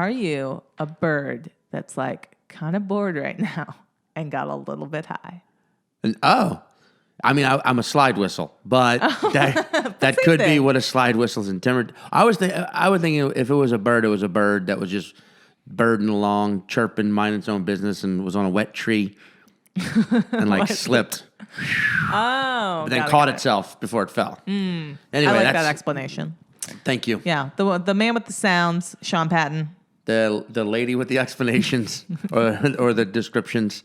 Are you a bird that's like kind of bored right now and got a little bit high? I'm a slide whistle, but that could be what a slide whistle's intended. I was thinking if it was a bird that was just birding along, chirping, minding its own business, and was on a wet tree and like slipped. But then caught itself before it fell. Anyway, I like that explanation. Thank you. Yeah, the man with the sounds, Sean Patton. The lady with the explanations or the descriptions.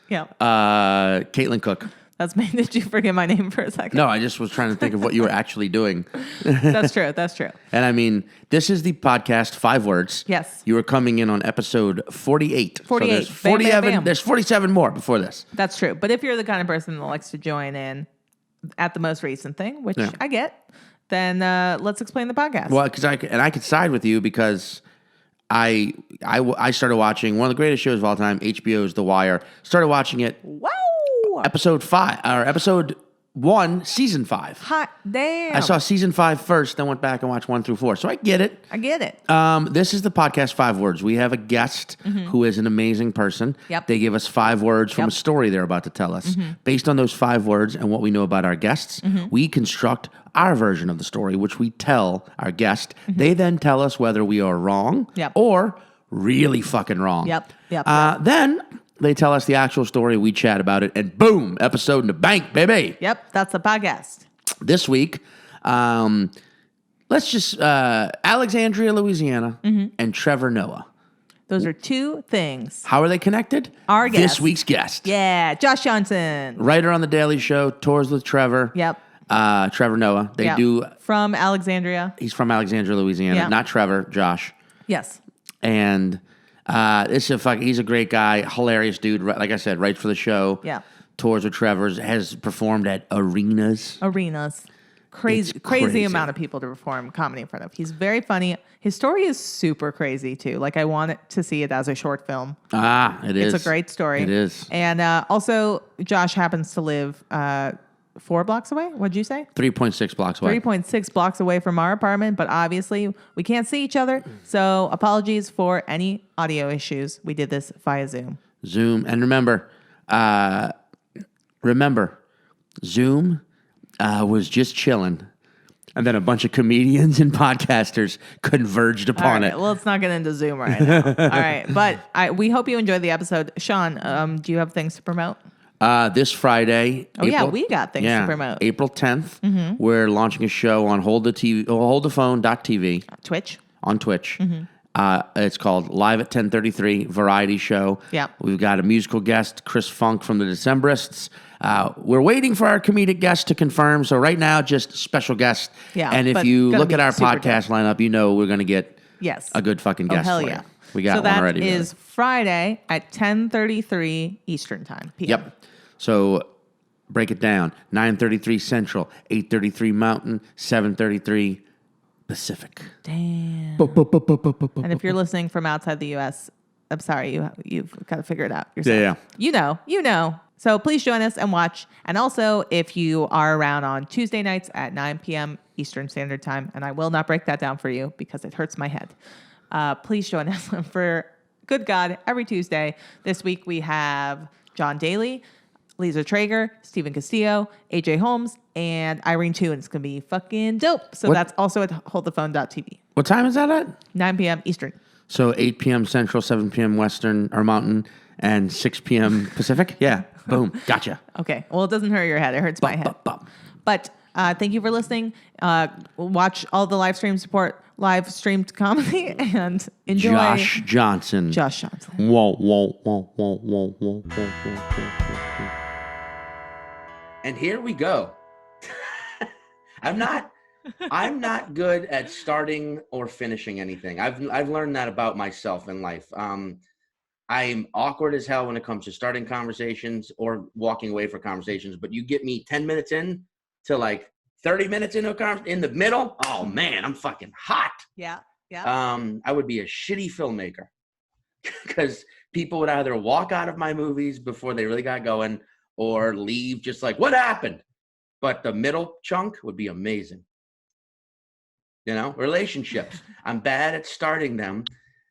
Yeah. Caitlin Cook. That's me. Did you forget my name for a second? No, I just was trying to think of what you were actually doing. That's true. And I mean, this is the podcast, 5 Words. Yes. You were coming in on episode 48. 48. So there's 47 more before this. That's true. But if you're the kind of person that likes to join in at the most recent thing, which I get, then let's explain the podcast. Well, because I could side with you because I started watching one of the greatest shows of all time, HBO's The Wire. Started watching it. Wow. Episode 1, season 5. Hot damn. I saw season 5 first, then went back and watched 1 through 4. So I get it. This is the podcast 5 Words. We have a guest who is an amazing person. Yep. They give us 5 words from a story they're about to tell us. Based on those 5 words and what we know about our guests, we construct our version of the story, which we tell our guest. They then tell us whether we are wrong or really fucking wrong. Then they tell us the actual story, we chat about it, and boom, episode in the bank, baby. Yep, that's the podcast. This week, let's just, Alexandria, Louisiana, and Tevor Noah. Those are 2 things. How are they connected? Our guest. This week's guest. Yeah, Josh Johnson. Writer on The Daily Show, Tours with Trevor. Yep. Tevor Noah. They do. From Alexandria. He's from Alexandria, Louisiana. Yep. Not Trevor, Josh. Yes. And he's a great guy, hilarious dude. Like I said, writes for the show. Yeah. Tours with Trevor's, has performed at arenas. Crazy amount of people to perform comedy in front of. He's very funny. His story is super crazy too. Like I want to see it as a short film. It is. It's a great story. It is. And also, Josh happens to live 4 blocks away. What'd you say? 3.6 blocks away. 3.6 blocks away from our apartment, but obviously we can't see each other. So apologies for any audio issues. We did this via Zoom. And remember, Zoom was just chilling. And then a bunch of comedians and podcasters converged upon it. Well, let's not get into Zoom right now. All right. But we hope you enjoyed the episode. Sean, do you have things to promote? This Friday. We got things to promote. April 10th, we're launching a show on holdthephone.tv. On Twitch. It's called Live at 10:33 Variety Show. Yeah. We've got a musical guest, Chris Funk from the Decemberists. We're waiting for our comedic guest to confirm. So right now, just special guest. Yeah. And if you look at our podcast lineup, you know we're going to get a good fucking guest. Hell for yeah. you. We got one already. So that is Friday at 10:33 Eastern Time. PM. Yep. So break it down. 9:33 Central, 8:33 Mountain, 7:33 Pacific. Damn. And if you're listening from outside the U.S., I'm sorry, you've got to figure it out yourself. Yeah. You know. So please join us and watch. And also, if you are around on Tuesday nights at 9 p.m. Eastern Standard Time, and I will not break that down for you because it hurts my head, please join us for Good God every Tuesday. This week we have John Daly, Lisa Traeger, Stephen Castillo, AJ Holmes, and Irene Chu, and it's going to be fucking dope. So that's also at holdthephone.tv. What time is that at? 9 p.m. Eastern. So 8 p.m. Central, 7 p.m. Western or Mountain, and 6 p.m. Pacific? Yeah. Boom. Gotcha. Okay. Well, it doesn't hurt your head. It hurts my head. But thank you for listening. Watch all the live streams, support live streamed comedy, and enjoy. Josh Johnson. Whoa, whoa, whoa, whoa, whoa, whoa, whoa, whoa. And here we go. I'm not good at starting or finishing anything. I've learned that about myself in life. I'm awkward as hell when it comes to starting conversations or walking away from conversations. But you get me 10 minutes in to like 30 minutes into a conversation in the middle. Oh man, I'm fucking hot. Yeah. I would be a shitty filmmaker because people would either walk out of my movies before they really got going or leave just like, what happened? But the middle chunk would be amazing. You know, relationships. I'm bad at starting them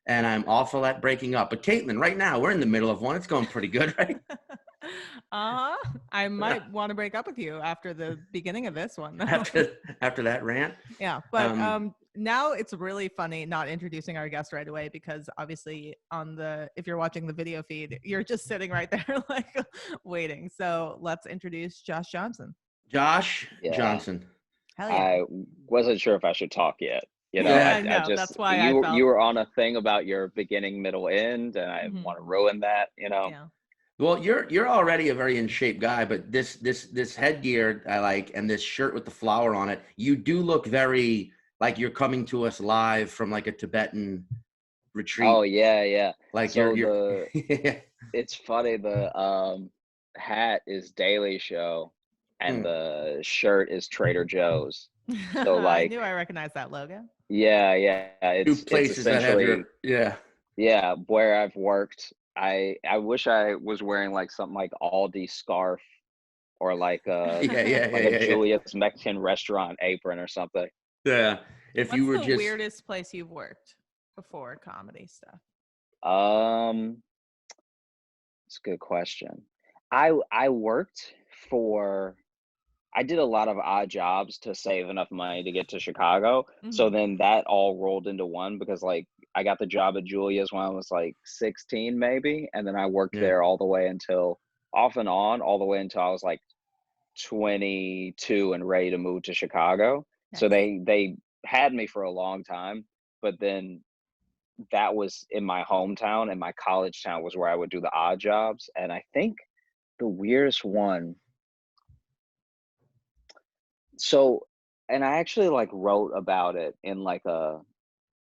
and I'm awful at breaking up. But Caitlin, right now, we're in the middle of one. It's going pretty good, right? I might want to break up with you after the beginning of this one. after that rant. Yeah, but now it's really funny not introducing our guest right away, because obviously if you're watching the video feed, you're just sitting right there like waiting. So let's introduce Josh Johnson. Josh Johnson. Hell yeah. I wasn't sure if I should talk yet. You know, Yeah, I just, that's why you were on a thing about your beginning, middle, end, and I want to ruin that, you know. Yeah. Well, you're already a very in shape guy, but this headgear I like, and this shirt with the flower on it, you do look very like you're coming to us live from like a Tibetan retreat. Oh yeah. Like so you're it's funny, the hat is Daily Show and the shirt is Trader Joe's. So like I knew I recognized that logo. Yeah. Two places that have your yeah, where I've worked. I wish I was wearing like something like Aldi scarf or like a Julia's Mexican restaurant apron or something. Yeah. What's the weirdest place you've worked before comedy stuff? It's a good question. I did a lot of odd jobs to save enough money to get to Chicago. So then that all rolled into one, because like I got the job at Julia's when I was like 16 maybe. And then I worked there all the way until I was like 22 and ready to move to Chicago. Nice. So they had me for a long time, but then that was in my hometown, and my college town was where I would do the odd jobs. And I think the weirdest one, and I actually like wrote about it in like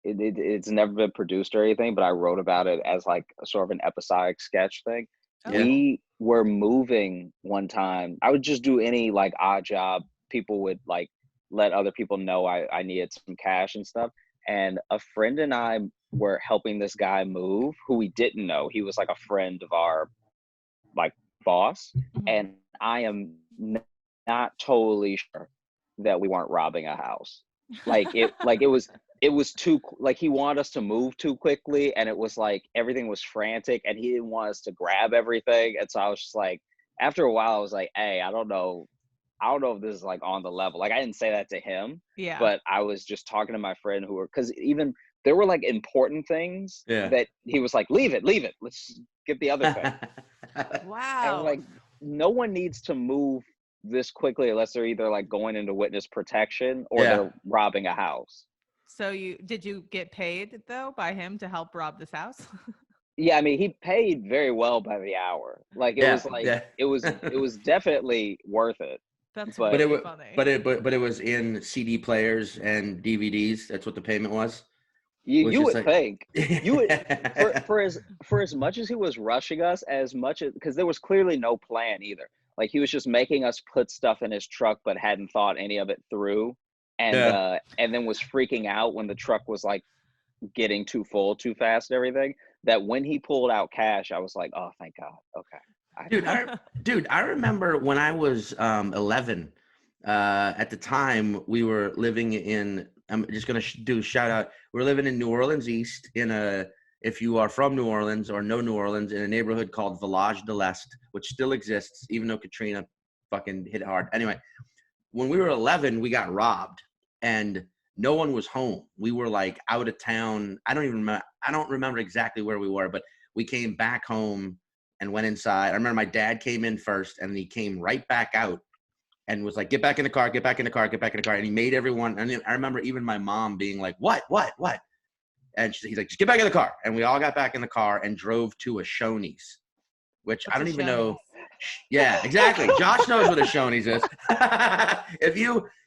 it's never been produced or anything, but I wrote about it as like a sort of an episodic sketch thing. We were moving one time. I would just do any like odd job. People would like let other people know I needed some cash and stuff. And a friend and I were helping this guy move who we didn't know. He was like a friend of our like boss. And I am not totally sure that we weren't robbing a house. It was too, like he wanted us to move too quickly, and it was like everything was frantic and he didn't want us to grab everything. And so I was just like, after a while I was like, hey, I don't know if this is like on the level. Like I didn't say that to him, but I was just talking to my friend because even there were like important things that he was like, leave it, let's get the other thing. Wow. And like, no one needs to move this quickly unless they're either like going into witness protection or they're robbing a house. So did you get paid though by him to help rob this house? Yeah, I mean, he paid very well by the hour. Like it was definitely worth it. That's really funny. But it was in CD players and DVDs. That's what the payment was. You would think you would for as much as he was rushing us, because there was clearly no plan either. Like he was just making us put stuff in his truck, but hadn't thought any of it through, and then was freaking out when the truck was like getting too full too fast and everything. That when he pulled out cash, I was like, oh, thank God. Okay. Dude, I remember when I was 11. At the time, we were living in. I'm just gonna do a shout out. We're living in New Orleans East if you are from New Orleans or know New Orleans, in a neighborhood called Village de l'Est, which still exists, even though Katrina fucking hit hard. Anyway, when we were 11, we got robbed and no one was home. We were like out of town. I don't remember exactly where we were, but we came back home and went inside. I remember my dad came in first and he came right back out and was like, get back in the car. And he made everyone, and I remember even my mom being like, what? And he's like, just get back in the car. And we all got back in the car and drove to a Shoney's, which I don't even know. Yeah, exactly. Josh knows what a Shoney's is.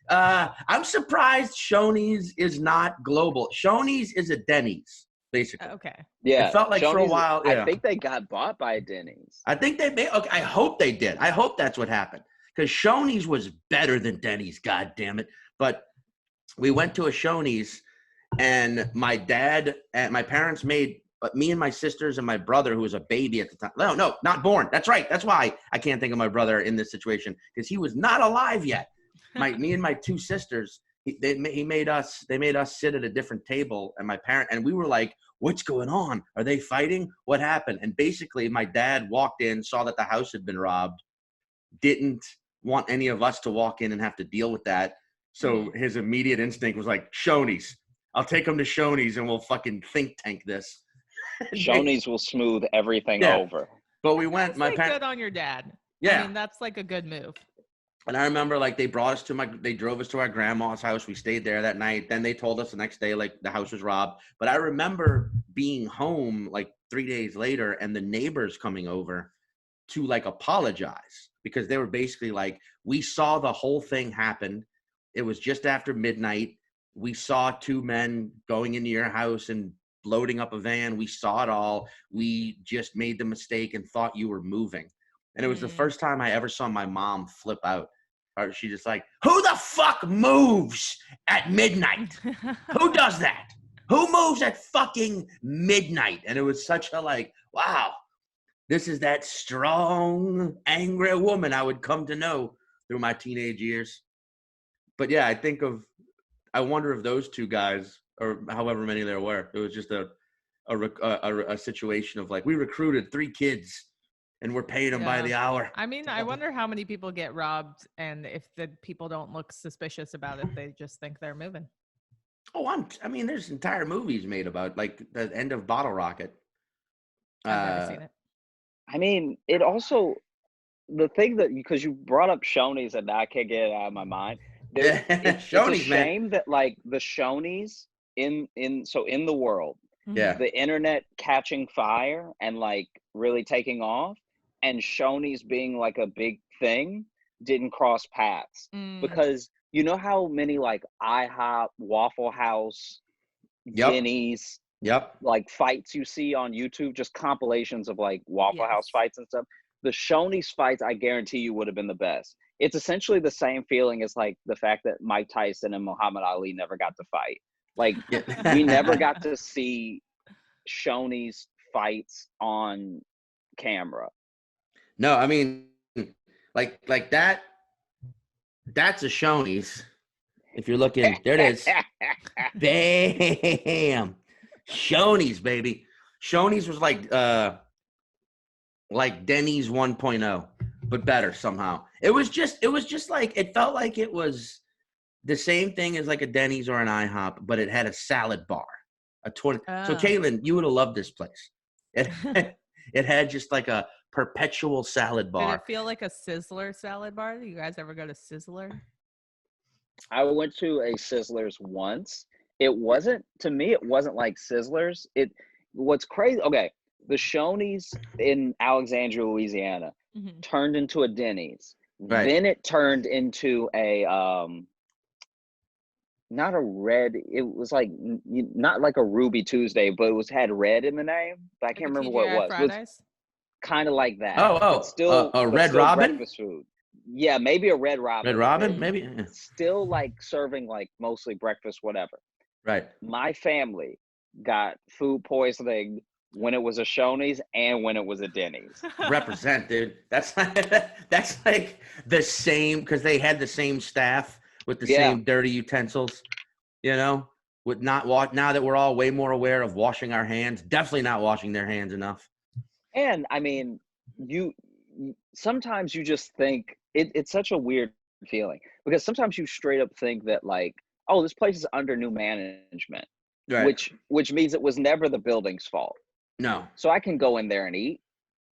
I'm surprised Shoney's is not global. Shoney's is a Denny's, basically. Okay. Yeah. It felt like Shoney's, for a while. I think they got bought by Denny's. I think they may. Okay, I hope they did. I hope that's what happened, because Shoney's was better than Denny's. God damn it! But we went to a Shoney's, and my dad and my parents made me and my sisters and my brother, who was a baby at the time. No, not born. That's right. That's why I can't think of my brother in this situation, because he was not alive yet. Me and my two sisters They made us sit at a different table, and we were like, what's going on? Are they fighting? What happened? And basically my dad walked in, saw that the house had been robbed, didn't want any of us to walk in and have to deal with that. So his immediate instinct was like, Shoney's. I'll take them to Shoney's and we'll fucking think tank this. Shoney's will smooth everything over. But we went. That's good on your dad. Yeah. I mean, that's like a good move. And I remember like they drove us to our grandma's house. We stayed there that night. Then they told us the next day, like the house was robbed. But I remember being home like 3 days later and the neighbors coming over to like apologize because they were basically like, we saw the whole thing happen. It was just after midnight. We saw two men going into your house and loading up a van. We saw it all. We just made the mistake and thought you were moving. And it was the first time I ever saw my mom flip out. Or she just like, who the fuck moves at midnight? Who does that? Who moves at fucking midnight? And it was such a like, wow, this is that strong, angry woman I would come to know through my teenage years. But yeah, I wonder if those two guys, or however many there were, it was just a situation of like, we recruited 3 kids and we're paying them by the hour. I mean, I wonder how many people get robbed, and if the people don't look suspicious about it, they just think they're moving. Oh, I mean, there's entire movies made about like the end of Bottle Rocket. I've never seen it. I mean, it also, the thing that, because you brought up Shoney's and I can't get it out of my mind. It's a shame that like the Shoney's in the world, the internet catching fire and like really taking off, and Shoney's being like a big thing didn't cross paths because you know how many like IHOP, Waffle House, Denny's, like fights you see on YouTube, just compilations of like Waffle House fights and stuff. The Shoney's fights, I guarantee you, would have been the best. It's essentially the same feeling as like the fact that Mike Tyson and Muhammad Ali never got to fight. Like we never got to see Shoney's fights on camera. No, I mean, like that. That's a Shoney's. If you're looking, there it is. Bam, Shoney's, baby. Shoney's was like Denny's 1.0, but better somehow. It was just like, it felt like it was the same thing as like a Denny's or an IHOP, but it had a salad bar. So Caitlin, you would have loved this place. It had just like a perpetual salad bar. Did it feel like a Sizzler salad bar? You guys ever go to Sizzler? I went to a Sizzler's once. To me, it wasn't like Sizzler's. What's crazy, okay, the Shoney's in Alexandria, Louisiana turned into a Denny's. Right. Then it turned into a not a red, it was like not like a Ruby Tuesday, but it had red in the name, but I can't remember what it was. It was kind of like that. Still a Red Robin breakfast food. Yeah, maybe a Red Robin. Red Robin, maybe. Yeah. Still like serving like mostly breakfast, whatever. Right. My family got food poisoning when it was a Shoney's and when it was a Denny's. Represent, dude. That's like the same, because they had the same staff with the same dirty utensils, you know, with now that we're all way more aware of washing our hands, definitely not washing their hands enough. And I mean, sometimes you just think it's such a weird feeling, because sometimes you straight up think that like, oh, this place is under new management, right. which means it was never the building's fault. No. So I can go in there and eat.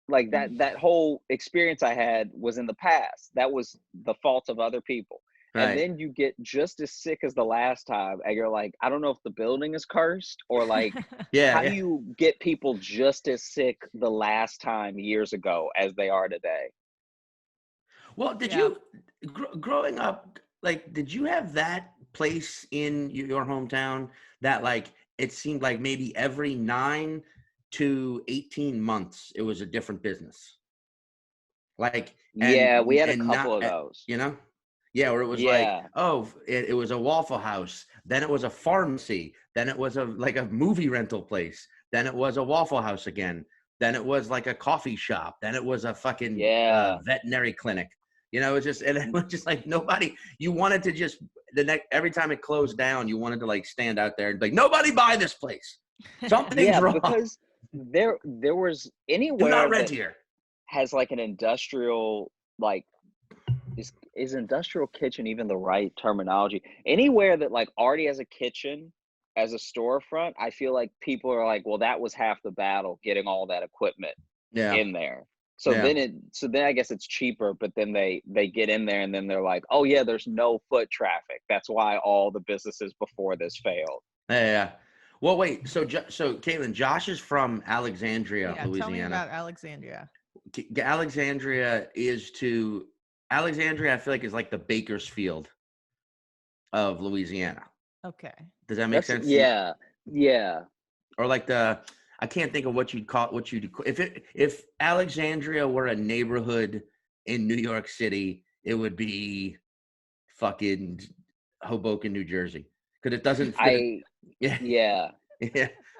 Like that whole experience I had was in the past. That was the fault of other people. Right. And then you get just as sick as the last time, and you're like, I don't know if the building is cursed or like, how do you get people just as sick the last time years ago as they are today? Well, did you, growing up, like, did you have that place in your hometown that like, it seemed like maybe every 9 to 18 months, it was a different business? Like, we had a couple of those, you know? Yeah, where it was like, it was a Waffle House, then it was a pharmacy, then it was a movie rental place, then it was a Waffle House again, then it was like a coffee shop, then it was a fucking veterinary clinic. You know, it's just, and it was just like nobody, you wanted to just, every time it closed down, you wanted to like stand out there and be like, nobody buy this place. Something's wrong. Because there was Do anywhere not rent that here. has like an industrial, like, is industrial kitchen even the right terminology? Anywhere that like already has a kitchen as a storefront, I feel like people are like, well, that was half the battle, getting all that equipment in there. So then I guess it's cheaper, but then they get in there and then they're like, oh yeah, there's no foot traffic. That's why all the businesses before this failed. Yeah. Well, wait. So Caitlin, Josh is from Alexandria, Louisiana. Tell me about Alexandria. Alexandria, I feel like, is like the Bakersfield of Louisiana. Okay. Does that make sense? Yeah. Yeah. Or like I can't think of what you'd call if Alexandria were a neighborhood in New York City, it would be fucking Hoboken, New Jersey. Because it doesn't fit. Yeah.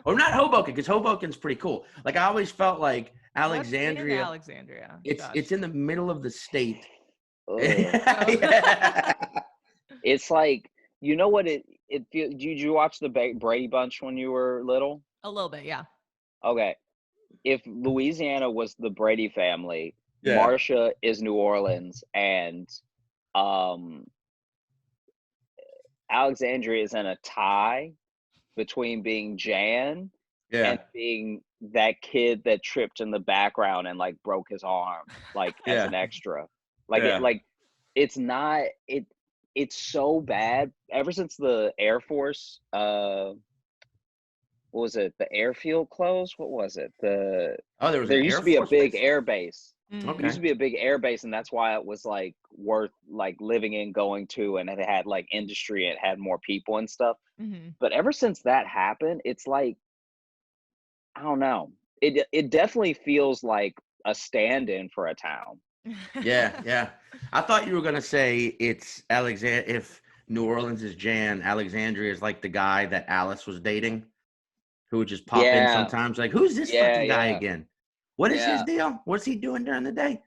Or not Hoboken, because Hoboken's pretty cool. Like I always felt like Alexandria. What's in Alexandria. It's in the middle of the state. It's like, you know what it feels. Did you watch the Brady Bunch when you were little? A little bit, yeah. Okay. If Louisiana was the Brady family, Marsha is New Orleans, and Alexandria is in a tie between being Jan and being that kid that tripped in the background and like broke his arm, like as an extra. Like it's not it's so bad ever since the Air Force what was it? The airfield closed? What was it? There used to be a big air base. Mm-hmm. Okay. There used to be a big air base, and that's why it was like worth like living in, going to, and it had like industry, it had more people and stuff. Mm-hmm. But ever since that happened, it's like, I don't know. It definitely feels like a stand-in for a town. Yeah. I thought you were gonna say it's Alexandria. If New Orleans is Jan, Alexandria is like the guy that Alice was dating, who would just pop in sometimes. Like, who's this fucking guy again? What is his deal? What's he doing during the day?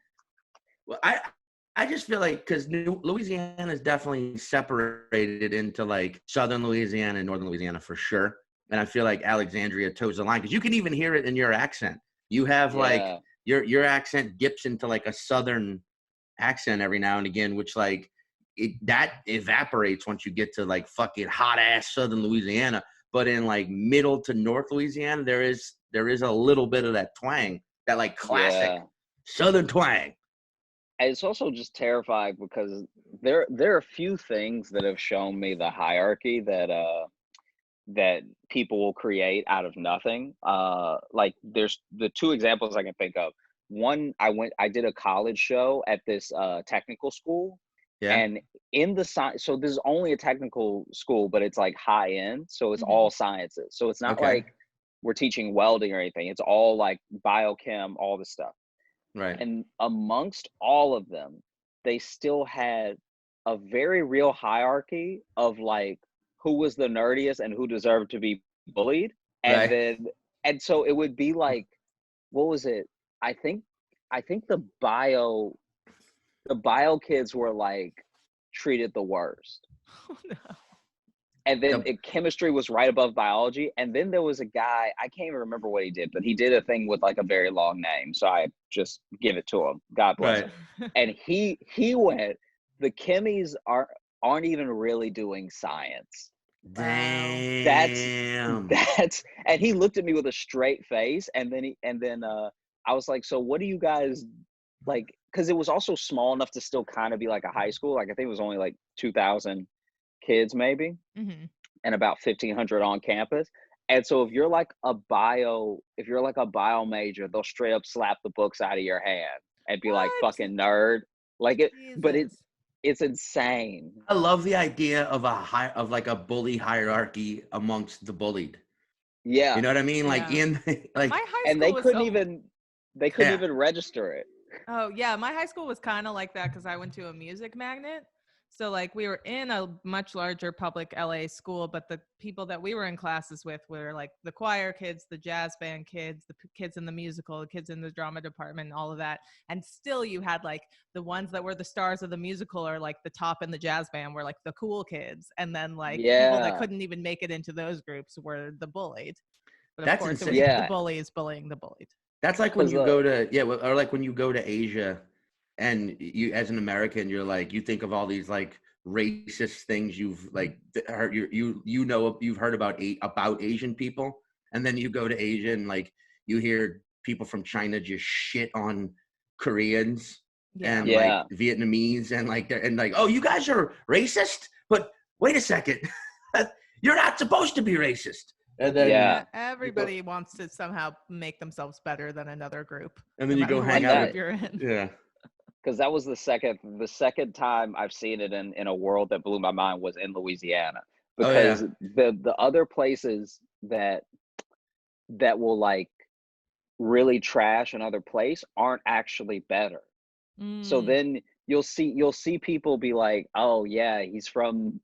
Well, I just feel like, because Louisiana is definitely separated into like southern Louisiana and northern Louisiana for sure. And I feel like Alexandria toes the line, because you can even hear it in your accent. You have like your accent dips into like a southern accent every now and again, which like that evaporates once you get to like fucking hot ass southern Louisiana. But in like middle to north Louisiana, there is a little bit of that twang, that like classic southern twang. And it's also just terrifying because there are a few things that have shown me the hierarchy that people will create out of nothing. Like there's the two examples I can think of. One, I did a college show at this technical school. And in the science, so this is only a technical school, but it's like high end. So it's all sciences. So it's not like we're teaching welding or anything. It's all like biochem, all this stuff. Right. And amongst all of them, they still had a very real hierarchy of like who was the nerdiest and who deserved to be bullied. And and so it would be like, what was it? I think the bio kids were like treated the worst. Oh, no. And then chemistry was right above biology. And then there was a guy, I can't even remember what he did, but he did a thing with like a very long name. So I just give it to him. God bless him. And he went, the chemies aren't even really doing science. Damn. That's and he looked at me with a straight face. And then I was like, so what do you guys like? Because it was also small enough to still kind of be like a high school. Like I think it was only like 2,000 kids maybe, and about 1,500 on campus. And so if you're like a bio major, they'll straight up slap the books out of your hand and be like, fucking nerd. Like it, Jesus. But it's insane. I love the idea of like a bully hierarchy amongst the bullied. Yeah. You know what I mean? Like in like, my high school and they couldn't even register it. Oh yeah. My high school was kind of like that because I went to a music magnet. So like we were in a much larger public LA school, but the people that we were in classes with were like the choir kids, the jazz band kids, the kids in the musical, the kids in the drama department, all of that. And still you had like the ones that were the stars of the musical or like the top in the jazz band were like the cool kids. And then like people that couldn't even make it into those groups were the bullied. But of That's course insane. it was the bullies bullying the bullied. That's like when you go to or like when you go to Asia, and you, as an American, you're like, you think of all these like racist things you've like heard, you've heard about Asian people, and then you go to Asia and like you hear people from China just shit on Koreans and like Vietnamese and like oh, you guys are racist, but wait a second, you're not supposed to be racist. And then everybody wants to somehow make themselves better than another group. And then you go hang out with you're in. Yeah. Because that was the second time I've seen it in a world that blew my mind was in Louisiana. Because the other places that will like really trash another place aren't actually better. So then you'll see people be like, oh yeah, he's from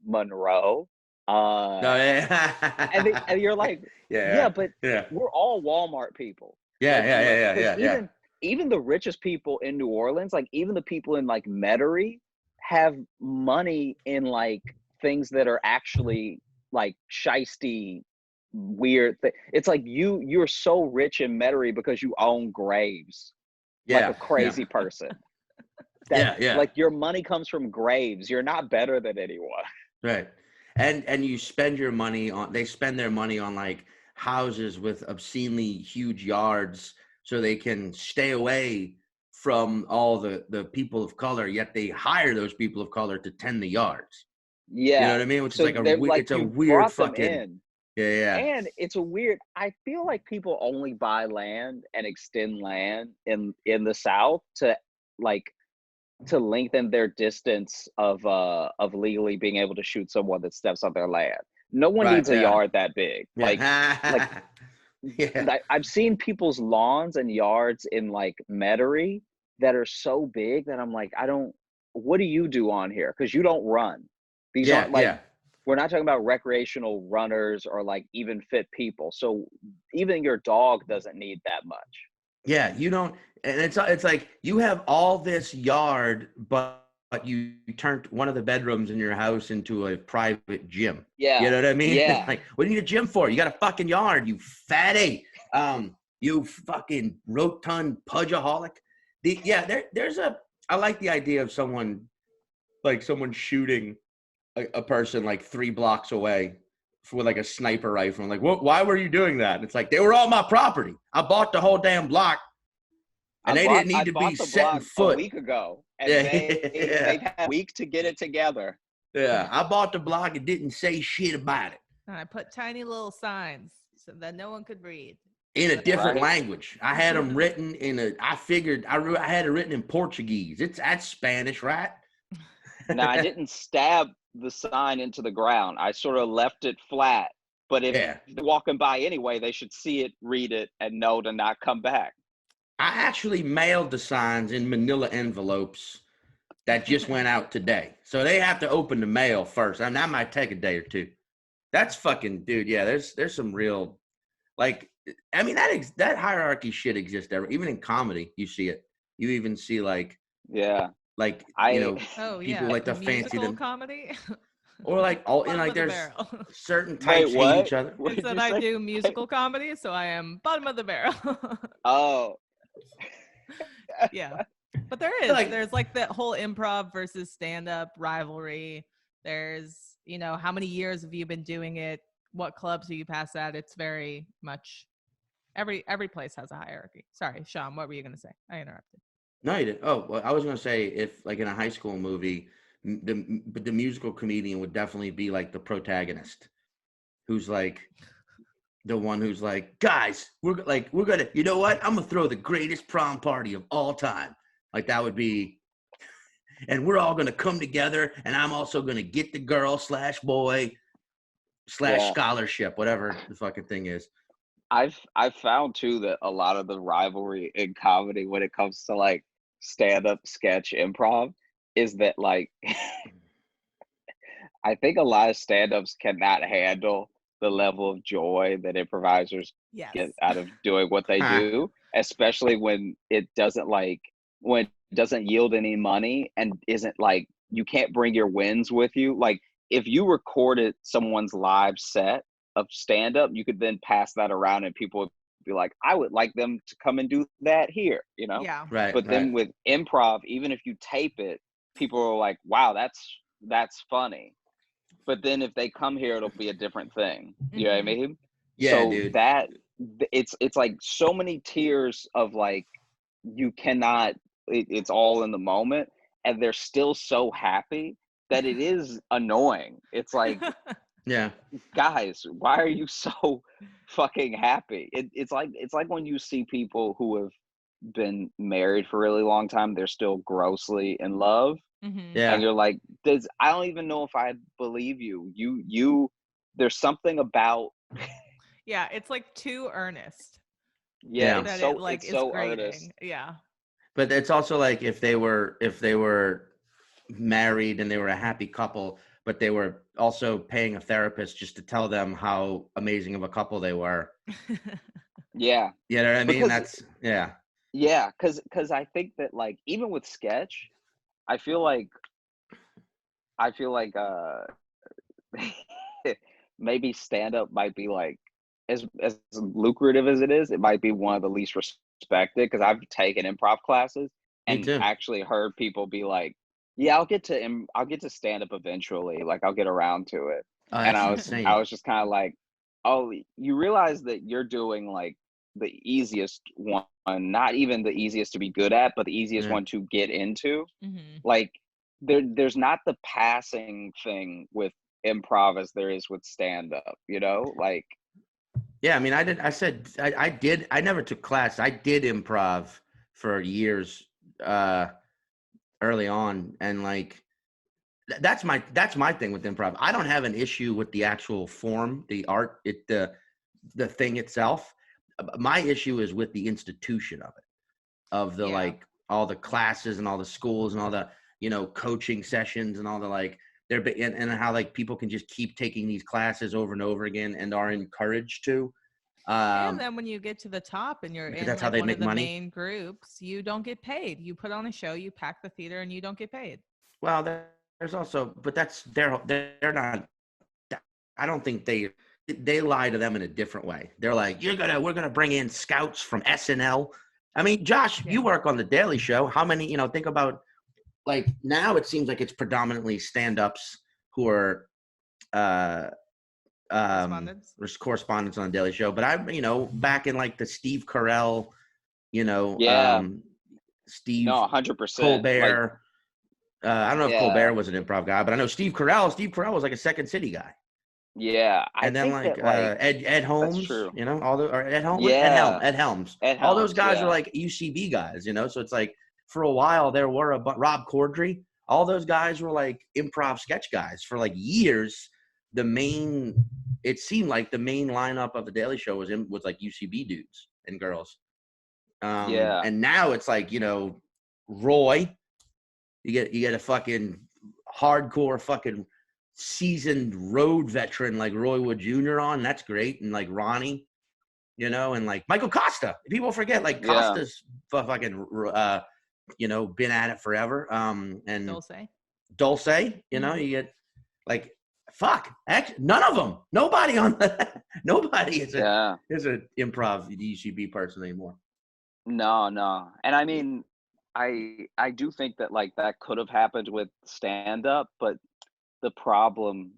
Monroe. And you're like, but we're all Walmart people. Even the richest people in New Orleans, like even the people in like Metairie, have money in like things that are actually like shisty, weird. It's like you're so rich in Metairie because you own graves, like a crazy person. Like your money comes from graves. You're not better than anyone. Right. And you spend your money on, they spend their money on like houses with obscenely huge yards so they can stay away from all the people of color, yet they hire those people of color to tend the yards. Yeah. You know what I mean? Which so is like it's a weird fucking And it's a weird, I feel like people only buy land and extend land in the South to lengthen their distance of legally being able to shoot someone that steps on their land. No one needs a yard that big. I've seen people's lawns and yards in like Metairie that are so big that I'm like, what do you do on here? Because you don't run. These aren't like, we're not talking about recreational runners or like even fit people. So even your dog doesn't need that much. Yeah, you don't, and it's like you have all this yard, but you turned one of the bedrooms in your house into a private gym. Yeah. You know what I mean? Yeah. Like, what do you need a gym for? You got a fucking yard, you fatty. You fucking rotund pudgeaholic. I like the idea of someone shooting a person like 3 blocks away with like a sniper rifle. I'm like, why were you doing that? And it's like, they were all my property. I bought the whole damn block. And they didn't need to be setting foot. A week ago. And they've had a week to get it together. Yeah, I bought the block and didn't say shit about it. And I put tiny little signs so that no one could read. In a different language. I had them written I had it written in Portuguese. That's Spanish, right? Now, I didn't stab the sign into the ground. I sort of left it flat. But if they're walking by anyway, they should see it, read it, and know to not come back. I actually mailed the signs in manila envelopes that just went out today. So they have to open the mail first. And that might take a day or two. That's fucking, dude, yeah, there's some real, like, I mean, that hierarchy shit exists even in comedy. You see it. You even see like people like the fancy comedy, or like all in like there's certain types hate each other. It's that I do musical comedy, so I am bottom of the barrel. Oh, yeah, but there's like that whole improv versus stand-up rivalry. There's how many years have you been doing it? What clubs are you past at? It's very much every place has a hierarchy. Sorry, Sean, what were you going to say? I interrupted. No, you didn't. Oh, well, I was going to say if like in a high school movie, the musical comedian would definitely be like the protagonist, who's like the one who's like, guys, we're gonna, you know what? I'm gonna throw the greatest prom party of all time. Like that would be, and we're all gonna come together, and I'm also gonna get the girl / boy / scholarship, whatever the fucking thing is. I've found too that a lot of the rivalry in comedy when it comes to like stand-up sketch improv is that like I think a lot of stand-ups cannot handle the level of joy that improvisers get Yes. out of doing what they do, especially when it doesn't yield any money and isn't like you can't bring your wins with you. Like if you recorded someone's live set of stand-up, you could then pass that around and people would be like, I would like them to come and do that here, you know? Yeah. Right. But then with improv, even if you tape it, people are like, wow, that's funny. But then if they come here, it'll be a different thing. You know what I mean? Yeah, So dude. that it's like so many tiers of like you cannot. It's all in the moment, and they're still so happy that it is annoying. It's like, Yeah. guys, why are you so fucking happy? It's like when you see people who have been married for a really long time, they're still grossly in love. Yeah. And you're like, I don't even know if I believe you. There's something about. Yeah, it's like too earnest. Yeah, That so it like it's is so grating. earnest. Yeah. But it's also like if they were married and they were a happy couple, but they were also paying a therapist just to tell them how amazing of a couple they were. Yeah. You know what I mean? Because That's yeah. Yeah, because I think that like even with sketch, I feel like maybe stand up might be like as lucrative as it is, it might be one of the least respected because I've taken improv classes Me and too. actually heard people be like, "Yeah, I'll get to stand up eventually. Like I'll get around to it." Oh, And that's I insane. was just kind of like, "Oh, you realize that you're doing like the easiest one, not even the easiest to be good at, but the easiest Yeah. one to get into." Mm-hmm. Like there's not the passing thing with improv as there is with stand up, you know? Like Yeah, I mean, I never took class. I did improv for years early on, and like that's my thing with improv. I don't have an issue with the actual form, the art, the thing itself. My issue is with the institution of it, of the like all the classes and all the schools and all the coaching sessions and all the like and how like people can just keep taking these classes over and over again and are encouraged to. And then when you get to the top and you're Because in that's how like they one make of the money. main groups, you don't get paid. You put on a show, you pack the theater, and you don't get paid. Well, there's also, but they're not. I don't think they lie to them in a different way. They're like, we're gonna bring in scouts from SNL. I mean, Josh, you work on the Daily Show. How many, think about like now it seems like it's predominantly stand-ups who are correspondents on the Daily Show. But back in like the Steve Carell, Steve 100%. Colbert. I don't know if Colbert was an improv guy, but I know Steve Carell was like a Second City guy. Yeah, And then like Ed Holmes, Ed Helms. All those guys are like UCB guys, so it's like for a while there were Rob Corddry. All those guys were like improv sketch guys for like years. It seemed like the main lineup of the Daily Show was like UCB dudes and girls. And now it's like, Roy, you get a fucking hardcore fucking seasoned road veteran like Roy Wood Jr. on. That's great. And like Ronnie, and like Michael Costa. People forget like Costa's fucking, been at it forever. And Dulce, you get like, fuck, none of them. Nobody is an improv UCB person anymore. No. And I mean, I do think that like that could have happened with stand up, but the problem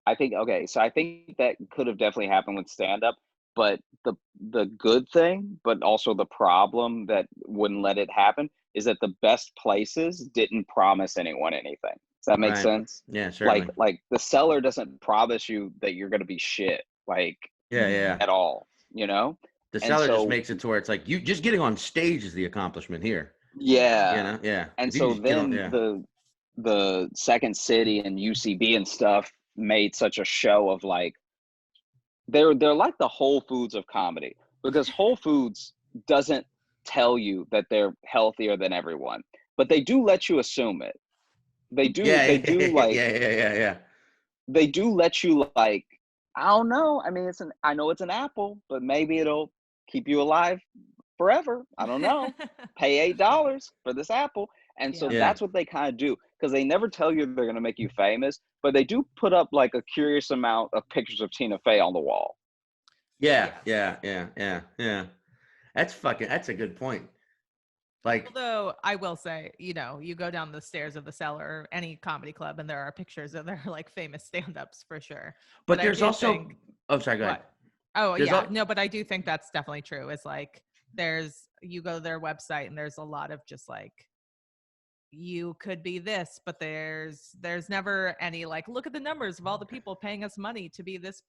I think that could have definitely happened with stand up, but the good thing, but also the problem that wouldn't let it happen is that the best places didn't promise anyone anything. Does that make sense? Yeah, certainly. Like the seller doesn't promise you that you're going to be shit, like at all, The seller just makes it to where it's like you just getting on stage is the accomplishment here. Yeah. Yeah. And so then the Second City and UCB and stuff made such a show of like they're like the Whole Foods of comedy, because Whole Foods doesn't tell you that they're healthier than everyone, but they do let you assume it. They do Yeah, they do like yeah. they do let you like, I don't know. I mean, I know it's an apple, but maybe it'll keep you alive forever. I don't know. Pay $8 for this apple. And so Yeah. Yeah. that's what they kind of do, because they never tell you they're going to make you famous, but they do put up like a curious amount of pictures of Tina Fey on the wall. Yeah. Yes. Yeah. That's a good point. Like, Although I will say, you know, you go down the stairs of the Cellar or any comedy club, and there are pictures of their like famous stand-ups for sure. but I there's do also, think oh, sorry, go ahead. what? Oh There's yeah, all, no, but I do think that's definitely true. It's like you go to their website and there's a lot of just like you could be this, but there's never any like look at the numbers of all the people paying us money to be this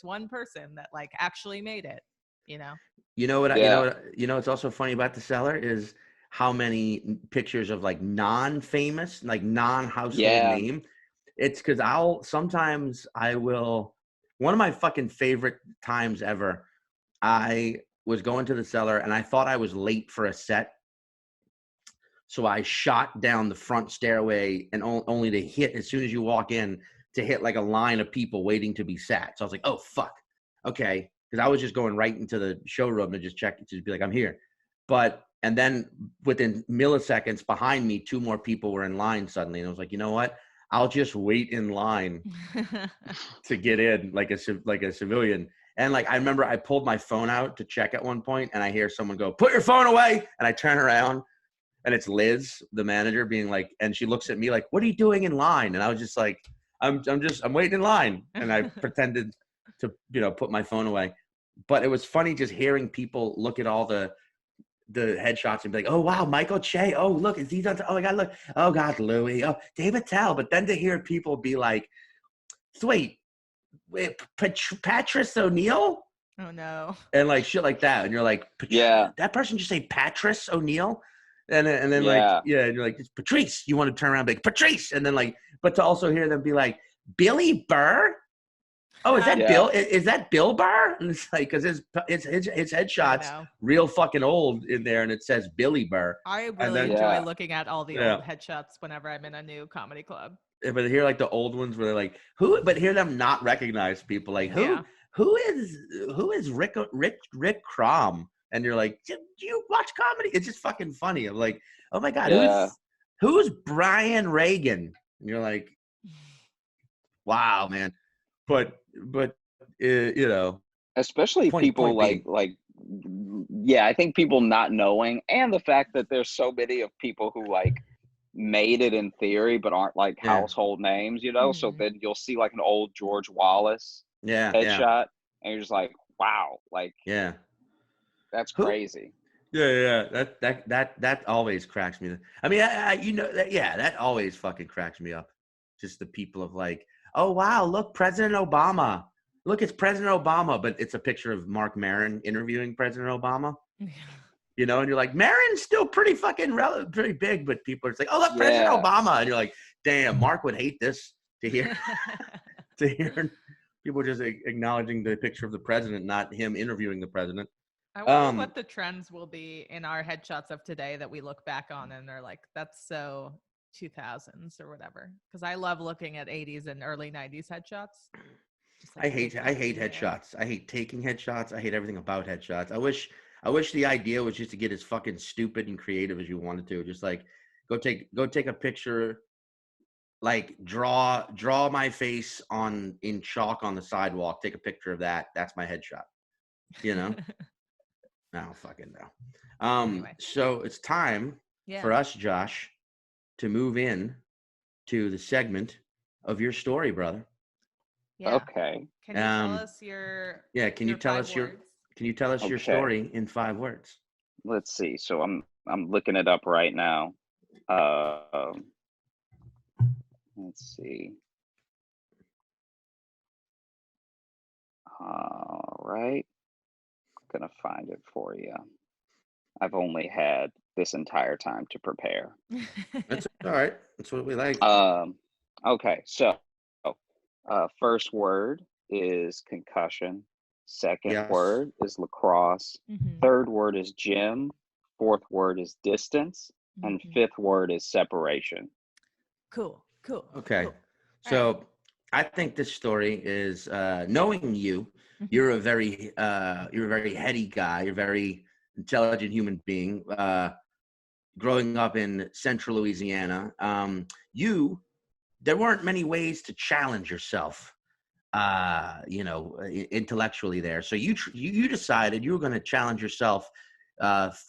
one person that like actually made it. You know. Yeah. what's also funny about the Cellar is how many pictures of like non-famous, like non-household Yeah. name. It's because I will, one of my fucking favorite times ever, I was going to the Cellar and I thought I was late for a set. So I shot down the front stairway and only to hit, as soon as you walk in, to hit like a line of people waiting to be sat. So I was like, oh, fuck. Okay. Because I was just going right into the showroom to just check, to just be like, I'm here. And then within milliseconds behind me, 2 more people were in line suddenly. And I was like, you know what? I'll just wait in line to get in like a civilian. And like, I remember I pulled my phone out to check at one point and I hear someone go, put your phone away. And I turn around and it's Liz, the manager, being like, and she looks at me like, what are you doing in line? And I was just like, I'm waiting in line. And I pretended to, put my phone away. But it was funny just hearing people look at all the headshots and be like, oh, wow, Michael Che. Oh, look, is he done? Oh, my God, look. Oh, God, Louis. Oh, David Tell. But then to hear people be like, wait, Patrice O'Neal? Oh no. And like shit like that. And you're like, Yeah. that person just say Patrice O'Neal? And then like, Yeah. yeah, and you're like, it's Patrice. You want to turn around and be like, Patrice. And then like, but to also hear them be like, Billy Burr? Oh, is that Yeah. Bill? Is that Bill Burr? And it's like, because his headshots real fucking old in there, and it says Billy Burr. I really enjoy looking at all the old headshots whenever I'm in a new comedy club. But hear like the old ones where they're like, who? But hear them not recognize people. Like, who is Rick Crom? And you're like, do you watch comedy? It's just fucking funny. I'm like, oh my God, who's Brian Reagan? And you're like, wow, man. But especially people like yeah, I think people not knowing, and the fact that there's so many of people who like made it in theory but aren't like household names, so then you'll see like an old George Wallace headshot and you're just like, wow, like that's crazy. That always cracks me. I mean, that always fucking cracks me up. Just the people of like, oh wow, look, President Obama. Look, it's President Obama, but it's a picture of Mark Maron interviewing President Obama. And you're like, Maron's still pretty fucking pretty big, but people are just like, oh, look, President Obama. And you're like, damn, Mark would hate this to hear people just acknowledging the picture of the president, not him interviewing the president. I wonder what the trends will be in our headshots of today that we look back on and they're like, that's so 2000s or whatever. Because I love looking at 80s and early 90s headshots. I hate headshots. I hate taking headshots. I hate everything about headshots. I wish the idea was just to get as fucking stupid and creative as you wanted to. Just like go take a picture, like draw my face in chalk on the sidewalk. Take a picture of that. That's my headshot. I don't fucking know. Anyway. So it's time for us, Josh, to move in to the segment of your story, brother. Yeah. Okay. Can you tell us your? Yeah. Can you tell us your story in 5 words? Let's see. So I'm looking it up right now. Let's see. All right. I'm gonna find it for you. I've only had this entire time to prepare. That's all right. That's what we like. Okay. So, first word is concussion. Second word is lacrosse. Third word is gym. Fourth word is distance. And fifth word is separation. Cool. Cool. Okay. Cool. So All right. I think this story is knowing you. You're a very heady guy. You're a very intelligent human being. Growing up in central Louisiana, there weren't many ways to challenge yourself, intellectually there. So you decided you were going to challenge yourself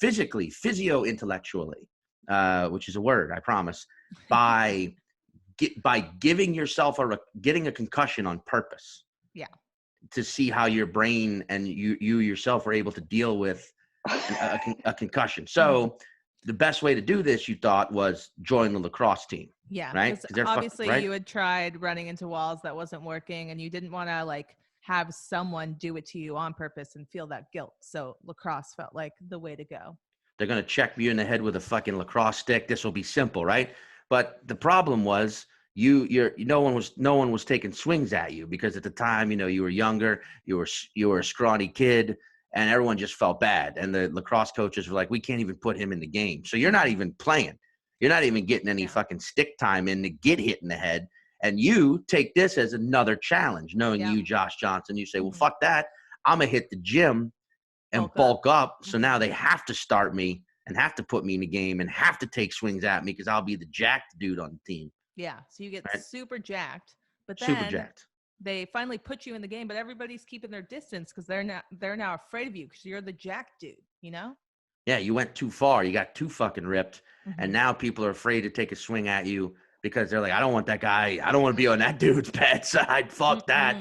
physically, physio-intellectually, which is a word, I promise, by giving yourself getting a concussion on purpose. Yeah. To see how your brain and you yourself are able to deal with a concussion. So the best way to do this, you thought, was join the lacrosse team. Yeah, right? because obviously you had tried running into walls that wasn't working, and you didn't want to like have someone do it to you on purpose and feel that guilt. So lacrosse felt like the way to go. They're gonna check you in the head with a fucking lacrosse stick. This will be simple, right? But the problem was no one was taking swings at you, because at the time, you were younger, you were a scrawny kid, and everyone just felt bad. And the lacrosse coaches were like, we can't even put him in the game. So you're not even playing. You're not even getting any fucking stick time in to get hit in the head. And you take this as another challenge, knowing you, Josh Johnson. You say, well, fuck that. I'm gonna hit the gym and bulk up. So now they have to start me and have to put me in the game and have to take swings at me, because I'll be the jacked dude on the team. Yeah. So you get super jacked, but Super then jacked. they finally put you in the game, but everybody's keeping their distance because they're now afraid of you because you're the jacked dude, Yeah, you went too far. You got too fucking ripped. And now people are afraid to take a swing at you because they're like, I don't want that guy. I don't want to be on that dude's bad side. Fuck that.